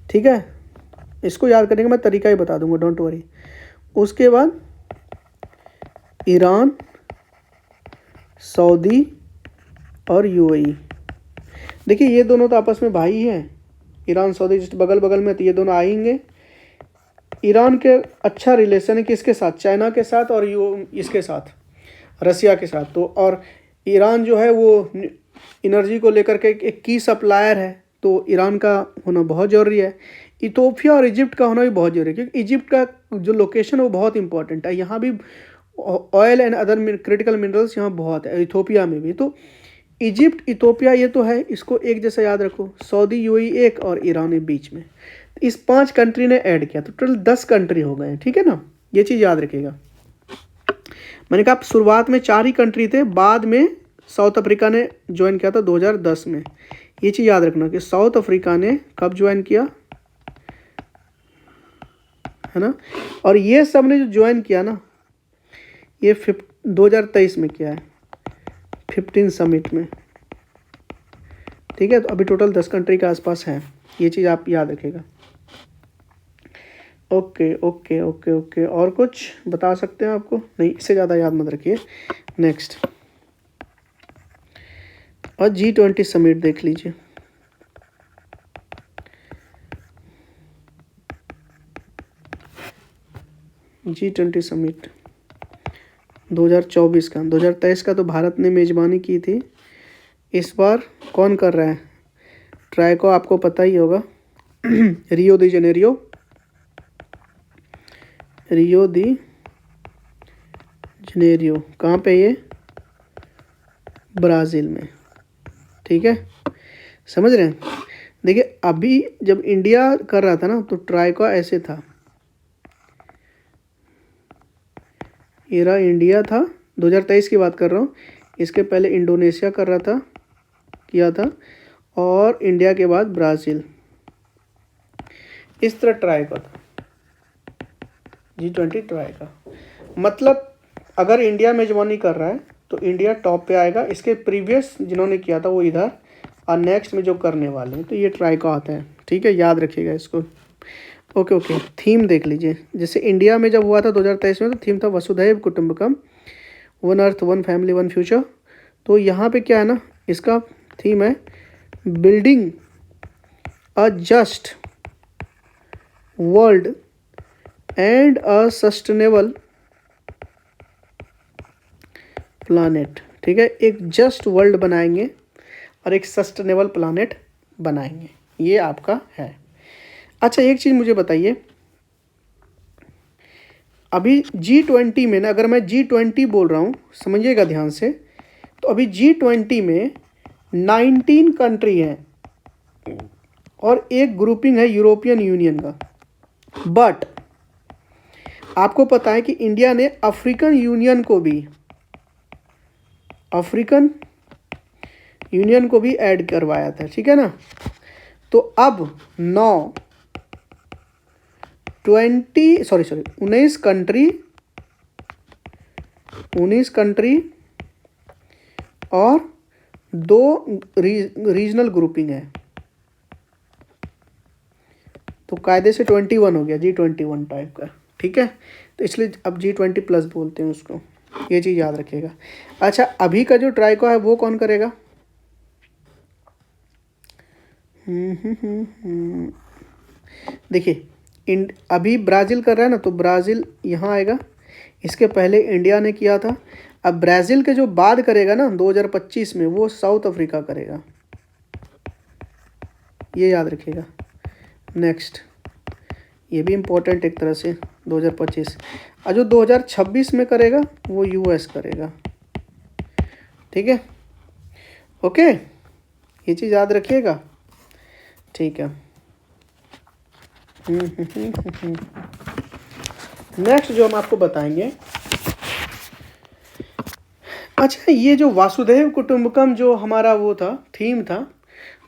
ठीक है, इसको याद करने का मैं तरीका ही बता दूंगा, डोंट वरी। उसके बाद ईरान, सऊदी और यूएई। देखिए ये दोनों तो आपस में भाई हैं, ईरान सऊदी जस्ट बगल बगल में, तो ये दोनों आएंगे। ईरान के अच्छा रिलेशन है किसके साथ, चाइना के साथ, और इसके साथ रसिया के साथ। तो और ईरान जो है वो एनर्जी को लेकर के एक की सप्लायर है, तो ईरान का होना बहुत ज़रूरी है। इथोपिया और इजिप्ट का होना भी बहुत ज़रूरी है, क्योंकि इजिप्ट का जो लोकेशन है वो बहुत इंपॉर्टेंट है। यहाँ भी oil and other critical minerals यहाँ बहुत है, इथोपिया में भी। तो इजिप्ट, इथोपिया ये तो है, इसको एक जैसा याद रखो। सऊदी, यूएई एक, और ईरान है बीच में। इस 5 कंट्री ने ऐड किया, तो टोटल 10 कंट्री हो गए हैं, ठीक है ना, ये चीज़ याद रखिएगा। मैंने कहा आप शुरुआत में 4 ही कंट्री थे, बाद में साउथ अफ्रीका ने ज्वाइन किया था 2010 में। ये चीज़ याद रखना कि साउथ अफ्रीका ने कब ज्वाइन किया, है ना। और ये सब ने जो ज्वाइन किया ना, ये 2023 में किया है, 15 समिट में, ठीक है। तो अभी टोटल 10 कंट्री के आसपास है, ये चीज़ आप याद रखिएगा। ओके ओके ओके ओके, और कुछ बता सकते हैं आपको? नहीं, इससे ज़्यादा याद मत रखिए। नेक्स्ट, और G20 समिट देख लीजिए। G20 समिट 2024 का, 2023 का तो भारत ने मेज़बानी की थी। इस बार कौन कर रहा है? ट्राई को आपको पता ही होगा। रियो दी जेनेरियो, रियो दी जेनेरियो कहाँ पे? ये ब्राज़ील में, ठीक है, समझ रहे हैं। देखिए अभी जब इंडिया कर रहा था ना, तो ट्राई का ऐसे था, ये रहा इंडिया था, 2023 की बात कर रहा हूँ। इसके पहले इंडोनेशिया कर रहा था, किया था, और इंडिया के बाद ब्राज़ील, इस तरह ट्राई का था G20 ट्राई का। मतलब अगर इंडिया मेजबानी कर रहा है तो इंडिया टॉप पे आएगा। इसके प्रीवियस जिन्होंने किया था वो इधर, और नेक्स्ट में जो करने वाले हैं तो ये ट्राई का आता है, ठीक है, याद रखिएगा इसको। ओके ओके, थीम देख लीजिए। जैसे इंडिया में जब हुआ था 2023 में, तो थीम था वसुधैव कुटुंबकम, one earth one family one future. तो यहाँ पे क्या है ना, इसका थीम है building a just world and a sustainable planet, ठीक है। एक जस्ट वर्ल्ड बनाएंगे और एक सस्टेनेबल प्लानेट बनाएंगे, ये आपका है। अच्छा एक चीज़ मुझे बताइए, अभी G20 में ना, अगर मैं G20 बोल रहा हूँ, समझिएगा ध्यान से, तो अभी G20 में 19 कंट्री हैं और एक ग्रुपिंग है यूरोपियन यूनियन का। बट आपको पता है कि इंडिया ने अफ्रीकन यूनियन को भी ऐड करवाया था, ठीक है ना। तो अब 19 कंट्री और 2 रीजनल ग्रुपिंग है, तो कायदे से 21 हो गया, G21 टाइप का, ठीक है। तो इसलिए अब G20 प्लस बोलते हैं उसको, ये चीज़ याद रखिएगा। अच्छा अभी का जो ट्राई का है वो कौन करेगा? देखिए अभी ब्राज़ील कर रहा है ना, तो ब्राज़ील यहाँ आएगा। इसके पहले इंडिया ने किया था। अब ब्राज़ील के जो बाद करेगा ना 2025 में, वो साउथ अफ्रीका करेगा, ये याद रखिएगा। नेक्स्ट, ये भी इम्पोर्टेंट एक तरह से, 2025। और जो 2026 में करेगा वो US करेगा, ठीक है। ओके, ये चीज़ याद रखिएगा, ठीक है। नेक्स्ट जो हम आपको बताएंगे, अच्छा ये जो वासुदेव कुटुंबकम जो हमारा वो था, थीम था,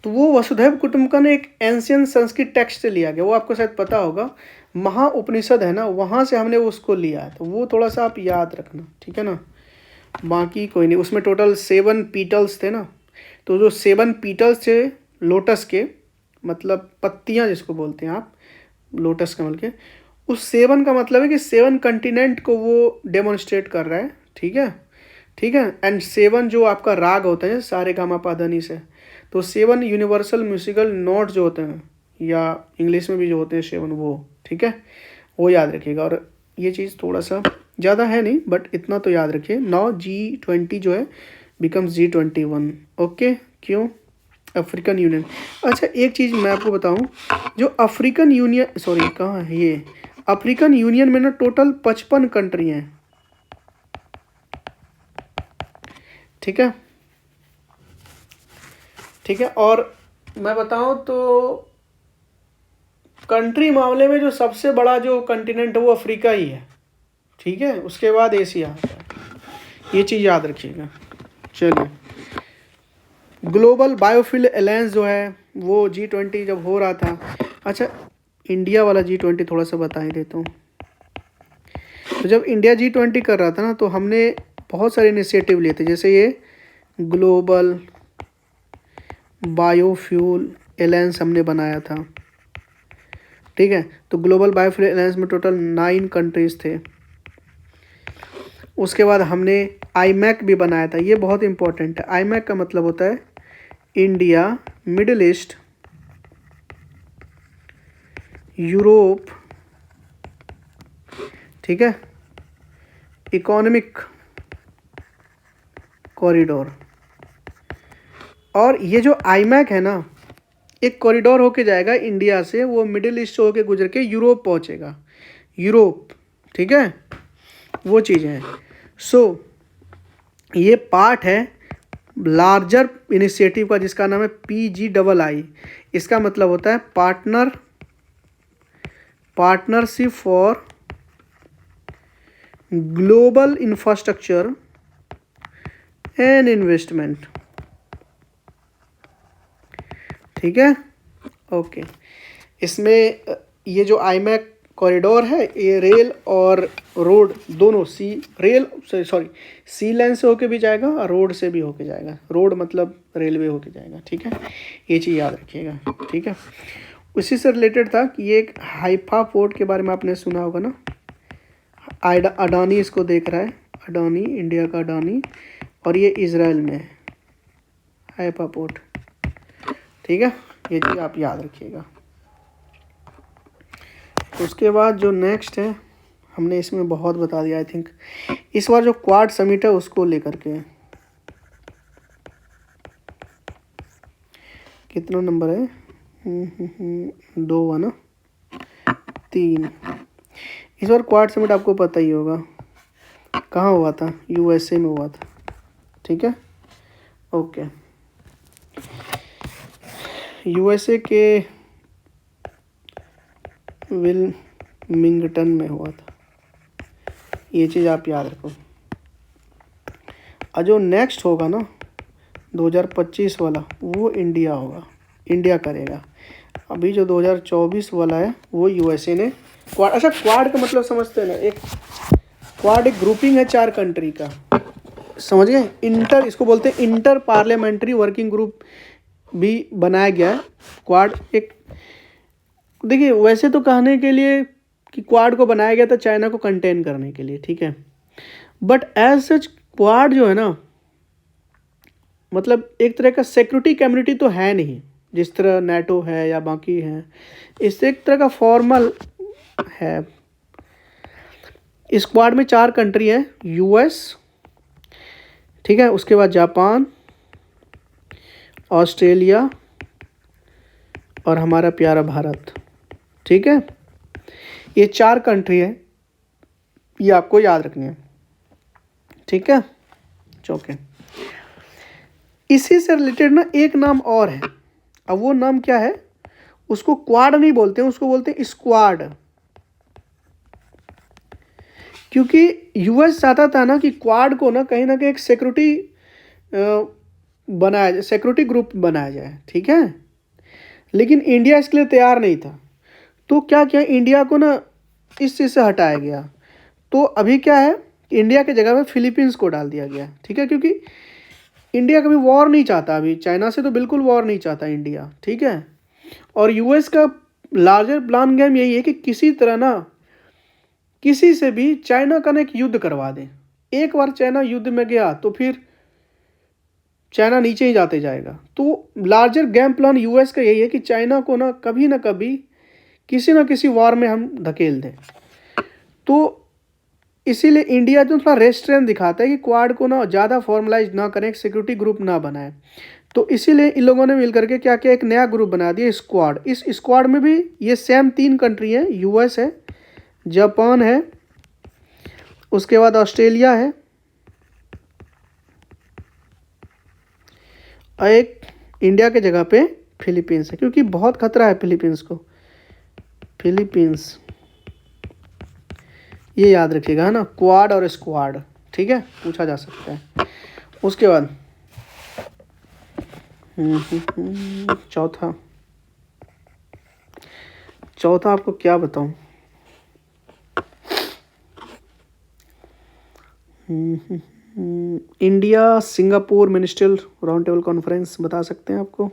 तो वो वसुधैव कुटुंबकम एक एंशियंट संस्कृत टेक्स्ट से लिया गया, वो आपको शायद पता होगा, महाउपनिषद है ना, वहाँ से हमने उसको लिया है। तो वो थोड़ा सा आप याद रखना, ठीक है ना। बाकी कोई नहीं, उसमें टोटल 7 पीटल्स थे ना, तो जो 7 पीटल्स थे लोटस के, मतलब पत्तियाँ जिसको बोलते हैं आप, लोटस कमल के, उस 7 का मतलब है कि 7 कंटिनेंट को वो डेमोन्स्ट्रेट कर रहा है, ठीक है, ठीक है। एंड 7 जो आपका राग होता है सारे गामा पाधानी से, तो 7 यूनिवर्सल म्यूजिकल नोट जो होते हैं, या इंग्लिश में भी जो होते हैं 7, वो, ठीक है, वो याद रखिएगा। और ये चीज़ थोड़ा सा ज़्यादा है नहीं, बट इतना तो याद रखिए। नाउ G20 जो है बिकम्स G21, ओके। क्यों? African union. अच्छा एक चीज़ मैं आपको बताऊं, जो अफ्रीकन यूनियन, सॉरी कहाँ है ये, अफ्रीकन यूनियन में ना टोटल 55 कंट्री हैं, ठीक है, ठीक है। और मैं बताऊं तो कंट्री मामले में जो सबसे बड़ा जो कंटिनेंट है वो अफ्रीका ही है, ठीक है, उसके बाद एशिया आता है, ये चीज़ याद रखिएगा। चलिए, ग्लोबल बायोफ्यूल अलायंस जो है वो G20 जब हो रहा था, अच्छा इंडिया वाला G20 थोड़ा सा बता ही देता हूँ। तो जब इंडिया G20 कर रहा था ना, तो हमने बहुत सारे इनिशिएटिव लिए थे, जैसे ये ग्लोबल बायोफ्यूल अलायंस हमने बनाया था, ठीक है। तो ग्लोबल बायोफ्यूल अलायंस में टोटल 9 कंट्रीज़ थे। उसके बाद हमने आईमैक भी बनाया था, ये बहुत इंपॉर्टेंट है। आईमैक का मतलब होता है इंडिया, मिडिल ईस्ट, यूरोप, ठीक है, इकोनॉमिक कॉरिडोर। और ये जो आईमैक है ना, एक कॉरिडोर होके जाएगा इंडिया से, वो मिडिल ईस्ट से होके गुजर के यूरोप पहुंचेगा, यूरोप, ठीक है, वो चीज़ें हैं। सो ये पार्ट है लार्जर इनिशिएटिव का, जिसका नाम है PGII। इसका मतलब होता है partnership for global infrastructure and investment, ठीक है, ओके। इसमें ये जो आईमैक कॉरिडोर है, ये रेल और रोड दोनों, सी लाइन से होके भी जाएगा और रोड से भी होके जाएगा। रोड मतलब रेलवे होके जाएगा, ठीक है, ये चीज़ याद रखिएगा, ठीक है। उसी से रिलेटेड था कि ये एक हाइफा पोर्ट के बारे में आपने सुना होगा ना, अडानी इसको देख रहा है, अडानी, इंडिया का अडानी, और ये इजराइल में है हाइफा पोर्ट, ठीक है, ये चीज़ आप याद रखिएगा। उसके बाद जो नेक्स्ट है, हमने इसमें बहुत बता दिया आई थिंक। इस बार जो क्वाड समिट है उसको लेकर के, कितना नंबर है, 2 हुआ ना, 3। इस बार क्वाड समिट आपको पता ही होगा कहाँ हुआ था, USA में हुआ था, ठीक है, ओके। USA के विल्मिंगटन में हुआ था, ये चीज़ आप याद रखो। और जो नेक्स्ट होगा ना 2025 वाला, वो इंडिया होगा, इंडिया करेगा। अभी जो 2024 वाला है वो USA ने क्वाड, अच्छा क्वाड का मतलब समझते हैं ना, एक क्वाड एक ग्रुपिंग है 4 कंट्री का, समझ गए। इसको बोलते हैं इंटर पार्लियामेंट्री वर्किंग ग्रुप भी बनाया गया है। क्वाड एक, देखिए वैसे तो कहने के लिए कि क्वाड को बनाया गया था चाइना को कंटेन करने के लिए, ठीक है, बट एज सच क्वाड जो है ना, मतलब एक तरह का सिक्योरिटी कम्युनिटी तो है नहीं, जिस तरह NATO है या बाकी है, इससे एक तरह का फॉर्मल है। इस क्वाड में 4 कंट्री है, US, ठीक है, उसके बाद जापान, ऑस्ट्रेलिया और हमारा प्यारा भारत, ठीक है, ये 4 कंट्री है, ये आपको याद रखनी है, ठीक है, ओके। इसी से रिलेटेड ना एक नाम और है, अब वो नाम क्या है, उसको क्वाड नहीं बोलते हैं, उसको बोलते हैं स्क्वाड, क्योंकि US चाहता था ना कि क्वाड को ना कहीं एक सिक्योरिटी बनाया जाए, सिक्योरिटी ग्रुप बनाया जाए, ठीक है, लेकिन इंडिया इसके लिए तैयार नहीं था। तो क्या किया, इंडिया को ना इस चीज़ से हटाया गया। तो अभी क्या है, इंडिया के जगह में फिलीपींस को डाल दिया गया, ठीक है, क्योंकि इंडिया कभी वॉर नहीं चाहता, अभी चाइना से तो बिल्कुल वॉर नहीं चाहता इंडिया, ठीक है। और US का लार्जर प्लान गेम यही है कि किसी तरह ना किसी से भी चाइना का ना एक युद्ध करवा दें। एक बार चाइना युद्ध में गया तो फिर चाइना नीचे ही जाते जाएगा। तो लार्जर गेम प्लान US का यही है कि चाइना को ना कभी किसी ना किसी वॉर में हम धकेल दें। तो इसीलिए इंडिया जो थोड़ा रेस्ट्रेंट दिखाता है कि क्वाड को ना ज़्यादा फॉर्मलाइज ना करें, एक सिक्योरिटी ग्रुप ना बनाए। तो इसीलिए इन लोगों ने मिलकर के क्या किया, एक नया ग्रुप बना दिया, स्क्वाड। इस स्क्वाड में भी ये सेम 3 कंट्री हैं, US है, जापान है, उसके बाद ऑस्ट्रेलिया है, और एक इंडिया के जगह पे फिलीपींस है, क्योंकि बहुत खतरा है फिलीपींस को। फिलीपींस ये याद रखिएगा, है ना, क्वाड और स्क्वाड, ठीक है, पूछा जा सकता है। उसके बाद चौथा आपको क्या बताऊं? India Singapore ministerial round table conference बता सकते हैं आपको,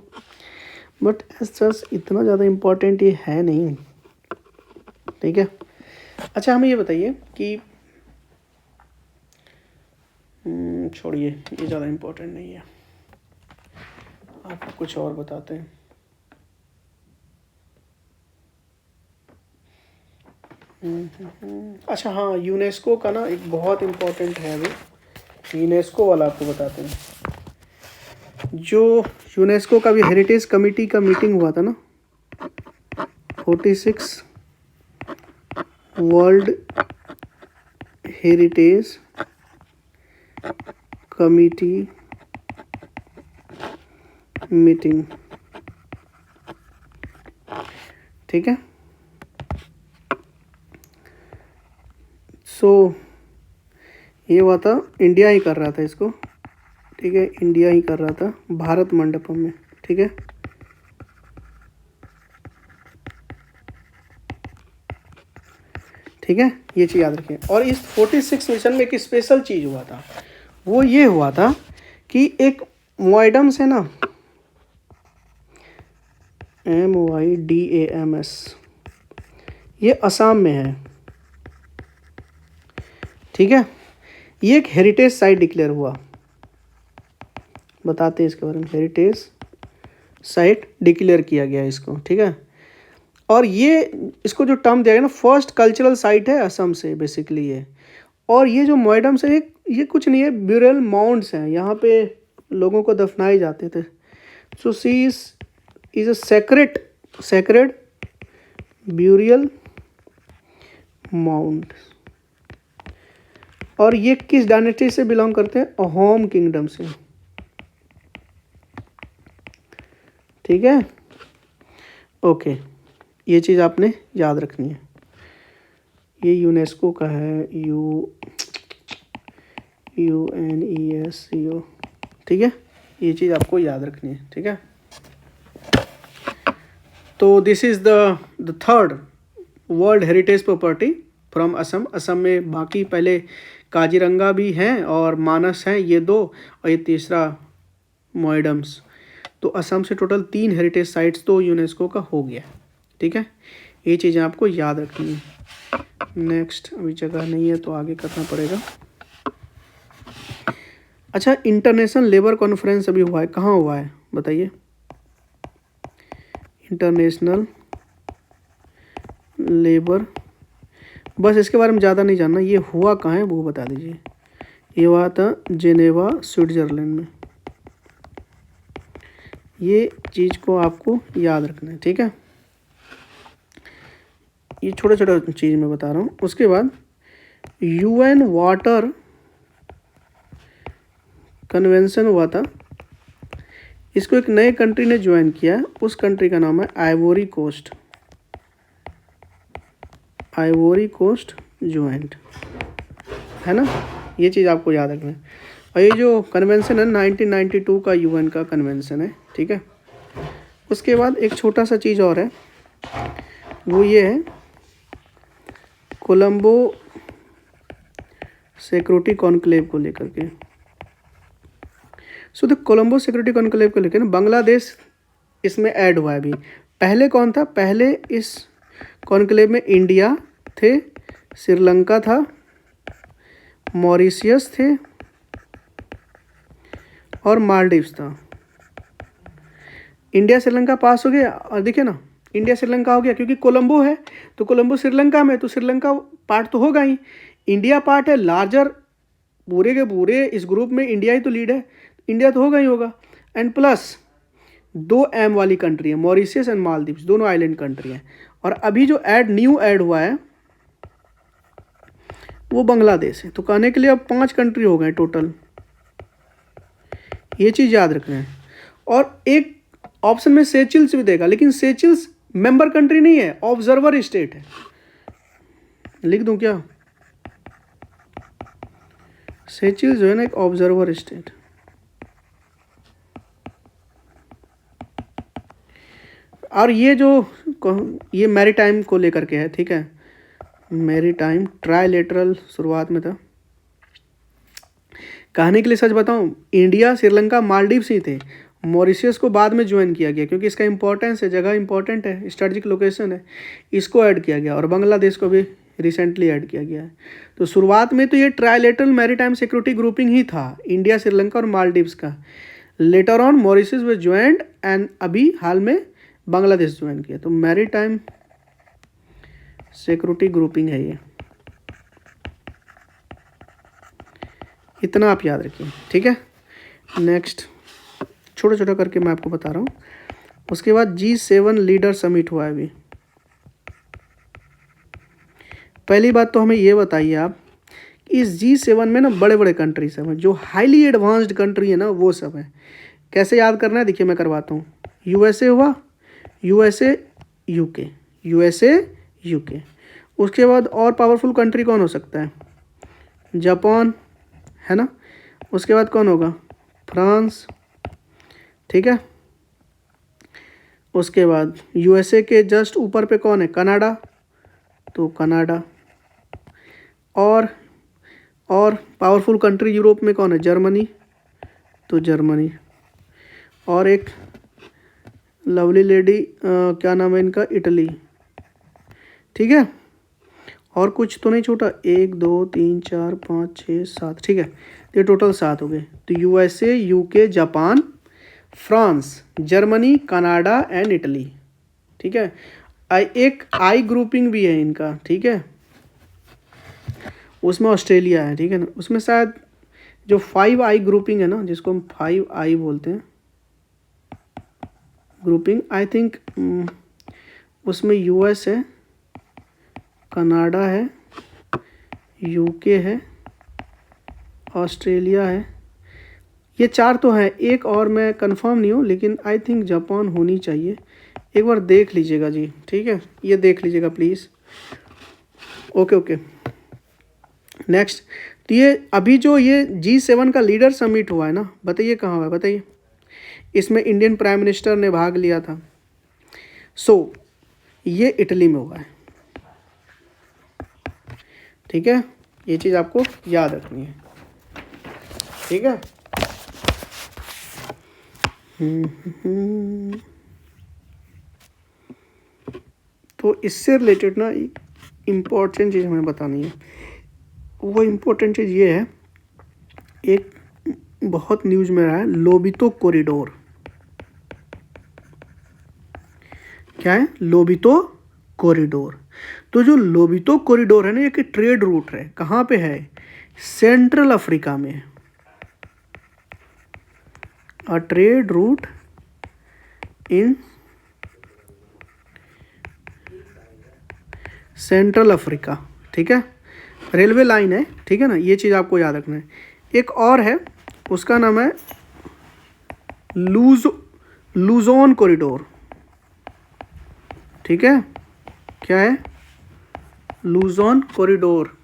बट एज इतना ज़्यादा इम्पोर्टेंट ये है नहीं, ठीक है। अच्छा हमें ये बताइए कि छोड़िए, ये ज़्यादा इम्पोर्टेंट नहीं है, आपको कुछ और बताते हैं। अच्छा हाँ, यूनेस्को का ना एक बहुत इम्पोर्टेंट है अभी, यूनेस्को वाला आपको बताते हैं। जो यूनेस्को का भी हेरिटेज कमेटी का मीटिंग हुआ था ना, 46 वर्ल्ड हेरिटेज कमेटी मीटिंग, ठीक है। सो ये हुआ था, इंडिया ही कर रहा था इसको, ठीक है, इंडिया ही कर रहा था भारत मंडपम में, ठीक है। ठीक है, ये चीज़ याद रखें। और इस 46 मिशन में एक स्पेशल चीज़ हुआ था, वो ये हुआ था कि एक मोइडम्स है ना, MOIDAMS, ये असम में है, ठीक है। ये एक हेरिटेज साइट डिक्लेयर हुआ, बताते हैं इसके बारे में। हेरिटेज साइट डिक्लेयर किया गया इसको, ठीक है। और ये इसको जो टर्म दिया गया ना, फर्स्ट कल्चरल साइट है असम से बेसिकली ये। और ये जो मोइडम्स है, ये कुछ नहीं है, ब्यूरल माउंट्स हैं, यहाँ पे लोगों को दफनाए जाते थे। सो सी is a sacred burial mound. और ये किस डायनेस्टी से बिलोंग करते हैं? अहोम किंगडम से, ठीक है। ओके, ये चीज़ आपने याद रखनी है। ये यूनेस्को का है, UNESCO, ठीक है। ये चीज़ आपको याद रखनी है, ठीक है। तो this is the third world heritage property from Assam. Assam में बाकी पहले काजीरंगा भी हैं और मानस हैं, ये 2, और ये तीसरा मोइडम्स। तो असम से टोटल 3 हेरिटेज साइट्स तो यूनेस्को का हो गया, ठीक है। ये चीज़ें आपको याद रखनी है। नेक्स्ट, अभी जगह नहीं है तो आगे करना पड़ेगा। अच्छा, इंटरनेशनल लेबर कॉन्फ्रेंस अभी हुआ है, कहाँ हुआ है बताइए? इंटरनेशनल लेबर, बस इसके बारे में ज़्यादा नहीं जानना, ये हुआ कहाँ है वो बता दीजिए। ये हुआ था जेनेवा, स्विट्ज़रलैंड में। ये चीज़ को आपको याद रखना है, ठीक है। ये छोटा छोटा चीज़ मैं बता रहा हूँ। उसके बाद UN वाटर कन्वेंशन हुआ था, इसको एक नए कंट्री ने ज्वाइन किया है, उस कंट्री का नाम है Ivory Coast. Ivory Coast joint, है ना। ये चीज़ आपको याद रखना है। और ये जो कन्वेंशन है 1992 का UN का कन्वेंशन है, ठीक है। उसके बाद एक छोटा सा चीज़ और है, वो ये है कोलंबो सिक्योरिटी कॉन्क्लेव को लेकर के। So the Colombo security conclave को लेकर ना बांग्लादेश इसमें ऐड हुआ है अभी। पहले कौन था? पहले इस कॉन्क्लेव में इंडिया थे, श्रीलंका था, मॉरिशियस थे और मालदीव्स था। इंडिया श्रीलंका पास हो गया, और देखिए ना, इंडिया श्रीलंका हो गया क्योंकि कोलंबो है, तो कोलंबो श्रीलंका में, तो श्रीलंका पार्ट तो होगा ही। इंडिया पार्ट है, लार्जर पूरे के पूरे इस ग्रुप में इंडिया ही तो लीड है, इंडिया तो होगा ही होगा। एंड प्लस 2 M वाली कंट्री है, मॉरिशियस एंड मालदीव्स, दोनों आइलैंड कंट्री हैं। और अभी जो न्यू ऐड हुआ है वो बांग्लादेश है। तो कहने के लिए अब 5 कंट्री हो गए टोटल, ये चीज़ याद रखना है। और एक ऑप्शन में सेचिल्स भी देगा, लेकिन सेचिल्स मेंबर कंट्री नहीं है, ऑब्जर्वर स्टेट है। लिख दूं क्या? सेचिल्स जो है ना एक ऑब्जर्वर स्टेट, और ये जो ये मैरीटाइम को लेकर के है, ठीक है, मैरीटाइम ट्राइलेटरल शुरुआत में था। कहने के लिए सच बताऊं, इंडिया, श्रीलंका, मालदीव्स ही थे, मॉरिशियस को बाद में ज्वाइन किया गया क्योंकि इसका इंपॉर्टेंस है, जगह इंपॉर्टेंट है, स्ट्रेटजिक लोकेशन है, इसको ऐड किया गया, और बांग्लादेश को भी रिसेंटली ऐड किया गया है। तो शुरुआत में तो ये ट्राइलेटरल मैरीटाइम सिक्योरिटी ग्रुपिंग ही था, इंडिया, श्रीलंका और मालदीव्स का। Later on Mauritius way joined and अभी हाल में बांग्लादेश ज्वाइन किया। तो मैरीटाइम सिक्योरिटी ग्रुपिंग है ये, इतना आप याद रखिए, ठीक है। नेक्स्ट छोटा छोटा करके मैं आपको बता रहा हूँ। उसके बाद G7 लीडर समिट हुआ है अभी। पहली बात तो हमें ये बताइए आप, इस G7 में ना बड़े बड़े कंट्री सब हैं, जो हाईली एडवांस्ड कंट्री है ना वो सब है। कैसे याद करना है, देखिए मैं करवाता हूँ। USA हुआ, USA UK, USA UK। उसके बाद और पावरफुल कंट्री कौन हो सकता है, जापान है ना। उसके बाद कौन होगा, फ्रांस, ठीक है। उसके बाद USA के जस्ट ऊपर पे कौन है, कनाडा, तो कनाडा। और पावरफुल कंट्री यूरोप में कौन है, जर्मनी, तो जर्मनी। और एक लवली लेडी, क्या नाम है इनका, इटली, ठीक है। और कुछ तो नहीं छूटा, 1 2 3 4 5 6 7, ठीक है, ये टोटल 7 हो गए। तो USA UK Japan France Germany Canada and Italy, ठीक है। एक आई ग्रुपिंग भी है इनका, ठीक है, उसमें ऑस्ट्रेलिया है, ठीक है ना। उसमें शायद जो 5 आई ग्रुपिंग है ना, जिसको हम 5 आई बोलते हैं ग्रुपिंग, आई थिंक उसमें US है, कनाडा है, UK है, ऑस्ट्रेलिया है, ये 4 तो है। एक और मैं कंफर्म नहीं हूँ, लेकिन आई थिंक जापान होनी चाहिए, एक बार देख लीजिएगा जी, ठीक है, ये देख लीजिएगा प्लीज़। ओके। नेक्स्ट, तो ये अभी जो ये G7 का लीडर समिट हुआ है ना, बताइए कहाँ हुआ है, बताइए। इसमें इंडियन प्राइम मिनिस्टर ने भाग लिया था। ये इटली में हुआ है, ठीक है, ये चीज़ आपको याद रखनी है, ठीक है। तो इससे रिलेटेड ना इम्पोर्टेंट चीज़ हमें बतानी है। वो इम्पोर्टेंट चीज़ ये है, एक बहुत न्यूज़ में रहा है, लोबितो कॉरिडोर। क्या है, लोबितो कॉरिडोर। तो जो लोबितो कॉरिडोर है ना, ये ट्रेड रूट है, कहाँ पे है, सेंट्रल अफ्रीका में है। अ trade route in central Africa, ठीक है, रेलवे लाइन है, ठीक है ना, ये चीज़ आपको याद रखना है। एक और है, उसका नाम है लूजोन कॉरिडोर, ठीक है, क्या है, लूजोन कॉरिडोर।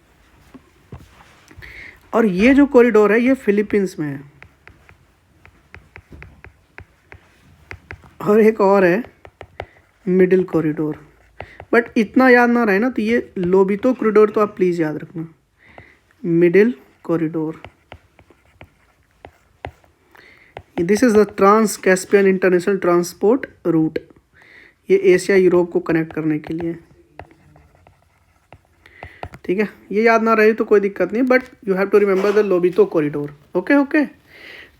और ये जो कॉरिडोर है ये फिलीपींस में है। और एक और है मिडिल कॉरिडोर, बट इतना याद ना रहे ना, तो ये लोबितो कॉरिडोर तो आप प्लीज़ याद रखना, middle corridor. This is the trans Caspian international transport route, ये एशिया यूरोप को कनेक्ट करने के लिए, ठीक है। ये याद ना रहे तो कोई दिक्कत नहीं, but you have to remember the Lobito corridor. Okay.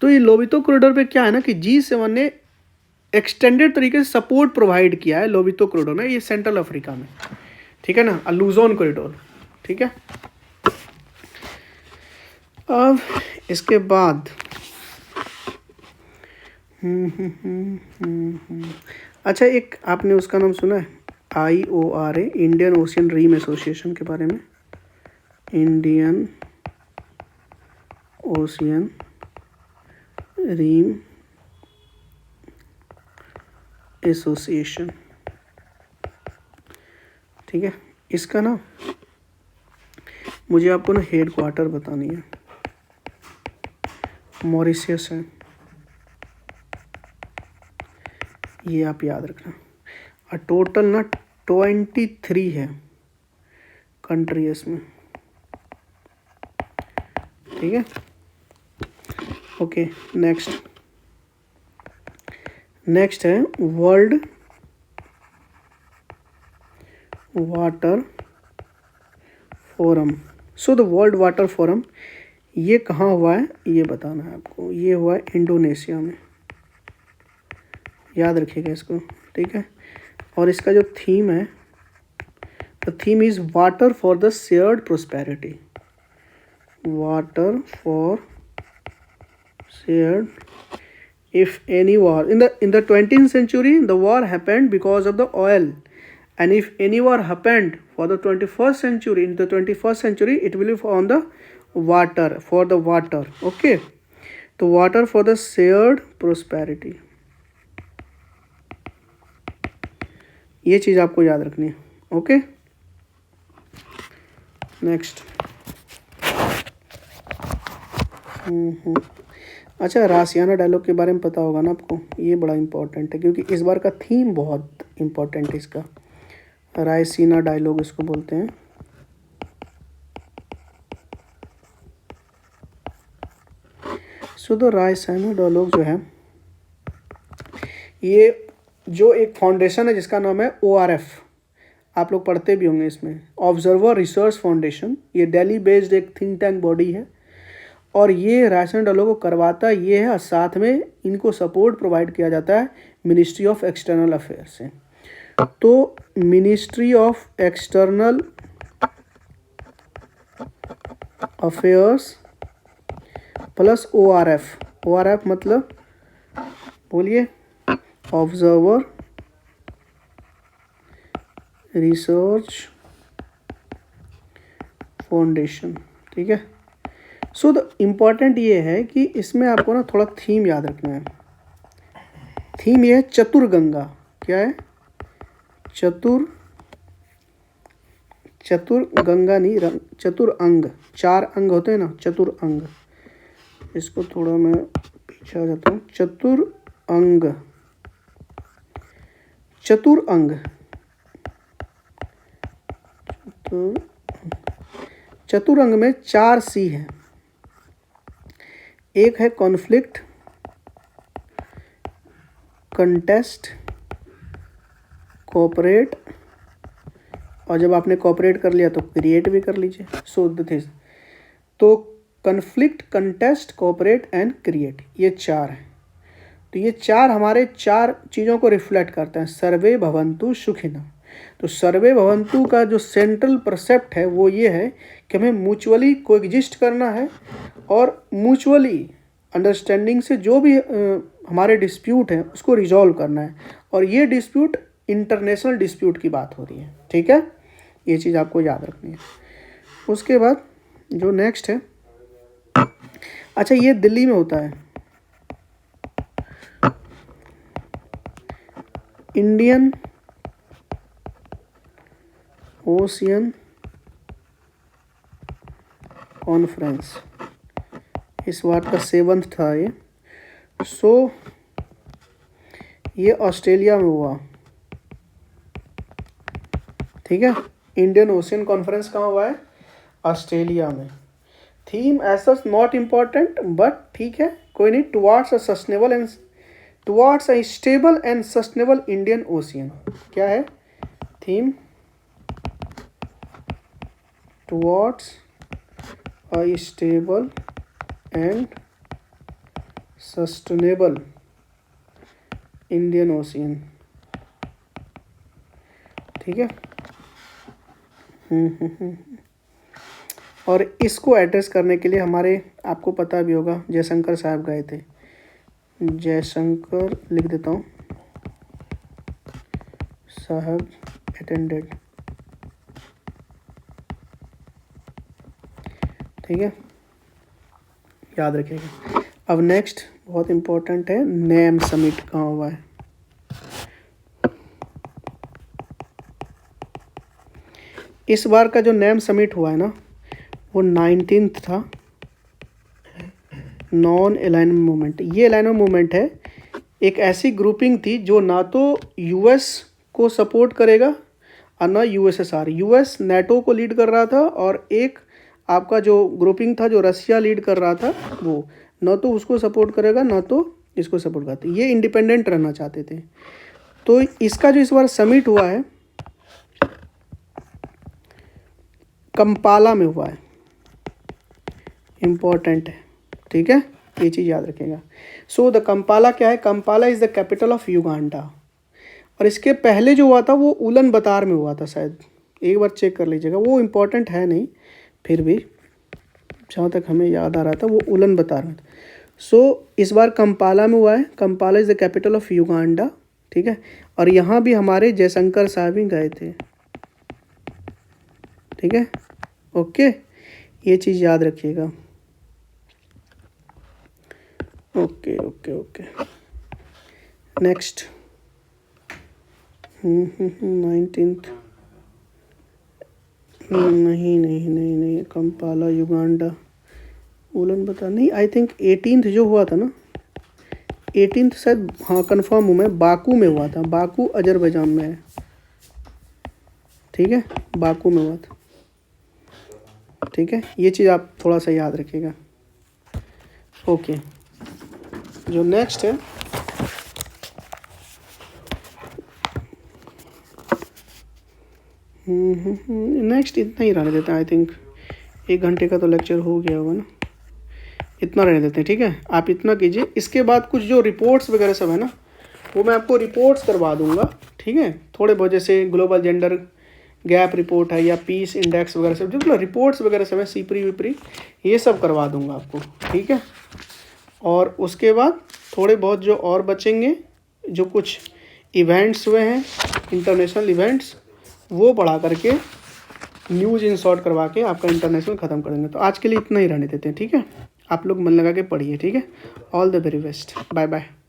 तो ये लोबितो कॉरिडोर पे क्या है ना कि G7 ने एक्सटेंडेड तरीके से सपोर्ट प्रोवाइड किया है लोबितो कॉरिडोर में, ये सेंट्रल अफ्रीका में, ठीक है ना, लूजोन कॉरिडोर, ठीक है। अब इसके बाद अच्छा, एक आपने उसका नाम सुना है, IORA, इंडियन ओशियन रीम एसोसिएशन के बारे में, इंडियन ओशियन रीम एसोसिएशन, ठीक है। इसका ना मुझे आपको ना हेड क्वार्टर बतानी है, मॉरिशियस है, ये आप याद रखना। और टोटल ना 23 है कंट्री इसमें, ठीक है। ओके, नेक्स्ट है world water forum. So the world water forum ये कहाँ हुआ है ये बताना है आपको। ये हुआ है इंडोनेशिया में, याद रखिएगा इसको, ठीक है। और इसका जो थीम है, the theme is water for the shared prosperity. Water for shared. If any war in the 20th century, the war happened because of the oil, and if any war happened for the 21st century, in the 21st century, it will be on the water, for the water. Okay, तो water for the shared prosperity, ये चीज़ आपको याद रखनी है। Okay, next. अच्छा, रासियाना dialogue के बारे में पता होगा ना आपको, ये बड़ा इम्पोर्टेंट है क्योंकि इस बार का थीम बहुत इम्पोर्टेंट है इसका। रायसीना डायलॉग इसको बोलते हैं। सो द रायसीना डायलॉग जो है, ये जो एक फाउंडेशन है जिसका नाम है ORF, आप लोग पढ़ते भी होंगे इसमें, ऑब्जर्वर रिसर्च फाउंडेशन। ये दिल्ली बेस्ड एक थिंक टैंक बॉडी है और ये राशन डायलॉग को करवाता ये है, और साथ में इनको सपोर्ट प्रोवाइड किया जाता है मिनिस्ट्री ऑफ एक्सटर्नल अफेयर्स से। तो ministry of external affairs plus ORF मतलब बोलिए, ऑब्जर्वर रिसर्च फाउंडेशन, ठीक है। सो द इम्पॉर्टेंट ये है कि इसमें आपको ना थोड़ा थीम याद रखना है। थीम ये है चतुर्गंगा। क्या है? चतुर्गंगा नहीं, चतुरंग। 4 अंग होते हैं ना, चतुरंग। इसको थोड़ा मैं पीछे आ जाता हूँ। चतुरंग में 4 C है। एक है कॉन्फ्लिक्ट, कंटेस्ट, कोऑपरेट, और जब आपने कोऑपरेट कर लिया तो क्रिएट भी कर लीजिए। सो दिस, तो conflict, contest, cooperate and create, ये 4 हैं। तो ये 4 हमारे 4 चीज़ों को रिफ्लेक्ट करते हैं। सर्वे भवन्तु सुखिनः। तो सर्वे भवन्तु का जो सेंट्रल परसेप्ट है वो ये है कि हमें म्यूचुअली कोएग्जिस्ट करना है और म्यूचुअली अंडरस्टैंडिंग से जो भी हमारे डिस्प्यूट हैं उसको रिजॉल्व करना है। और ये डिस्प्यूट इंटरनेशनल डिस्प्यूट की बात हो रही है, ठीक है। ये चीज़ आपको याद रखनी है। उसके बाद जो नेक्स्ट है, अच्छा ये दिल्ली में होता है, इंडियन ओशियन कॉन्फ्रेंस। इस बार का 7th था ये। सो ये ऑस्ट्रेलिया में हुआ, ठीक है। इंडियन ओशियन कॉन्फ्रेंस कहाँ हुआ है? ऑस्ट्रेलिया में। थीम ऐसा नॉट इम्पॉर्टेंट बट ठीक है, कोई नहीं। Towards a stable and sustainable Indian ocean. क्या है theme? Towards a stable and sustainable Indian ocean, ठीक है। और इसको एड्रेस करने के लिए हमारे, आपको पता भी होगा, जयशंकर साहब गए थे। जयशंकर लिख देता हूँ, साहब अटेंडेड, ठीक है, याद रखिएगा। अब नेक्स्ट बहुत इम्पोर्टेंट है, नेम समिट कहाँ हुआ है? इस बार का जो नेम समिट हुआ है ना, वो 19th था, नॉन अलाइनमेंट मूवमेंट, ये अलाइनमेंट मूवमेंट है, एक ऐसी ग्रुपिंग थी जो ना तो यूएस को सपोर्ट करेगा और ना यूएसएसआर। यूएस नेटो को लीड कर रहा था और एक आपका जो ग्रुपिंग था जो रसिया लीड कर रहा था, वो ना तो उसको सपोर्ट करेगा ना तो इसको सपोर्ट करते, ये इंडिपेंडेंट रहना चाहते थे। तो इसका जो इस बार समिट हुआ है कंपाला में हुआ है, इम्पोर्टेंट है, ठीक है, ये चीज़ याद रखिएगा। सो द कंपाला क्या है, Kampala is the capital of Uganda. और इसके पहले जो हुआ था वो उलन बतार में हुआ था शायद, एक बार चेक कर लीजिएगा, वो इम्पोर्टेंट है नहीं, फिर भी जहाँ तक हमें याद आ रहा था वो उलन बतार में था। सो इस बार कंपाला में हुआ है, Kampala is the capital of Uganda, ठीक है। और यहाँ भी हमारे जयशंकर साहब ही गए थे, ठीक है, ओके, ये चीज़ याद रखिएगा। Okay okay okay, next 19th, नहीं, कंपाला युगांडा, उलन बता नहीं, आई थिंक 18th जो हुआ था ना, 18th शायद, हाँ कंफर्म हूँ मैं, बाकू में हुआ था, बाकू अजरबैजान में है, ठीक है, बाकू में हुआ था, ठीक है, ये चीज़ आप थोड़ा सा याद रखिएगा। ओके, जो नेक्स्ट है नेक्स्ट इतना ही रहने देते हैं, आई थिंक 1 घंटे का तो लेक्चर हो गया होगा ना, इतना रहने देते हैं, ठीक है, आप इतना कीजिए। इसके बाद कुछ जो रिपोर्ट्स वगैरह सब है ना, वो मैं आपको रिपोर्ट्स करवा दूंगा, ठीक है, थोड़े बहुत, जैसे ग्लोबल जेंडर गैप रिपोर्ट है या पीस इंडेक्स वगैरह सब, जो रिपोर्ट्स वगैरह सब है, सीपरी विपरी, ये सब करवा दूंगा आपको, ठीक है। और उसके बाद थोड़े बहुत जो और बचेंगे, जो कुछ इवेंट्स हुए हैं, इंटरनेशनल इवेंट्स, वो पढ़ा करके न्यूज़ इन शॉर्ट करवा के आपका इंटरनेशनल ख़त्म करेंगे। तो आज के लिए इतना ही रहने देते हैं, ठीक है, आप लोग मन लगा के पढ़िए, ठीक है। All the very best, bye bye.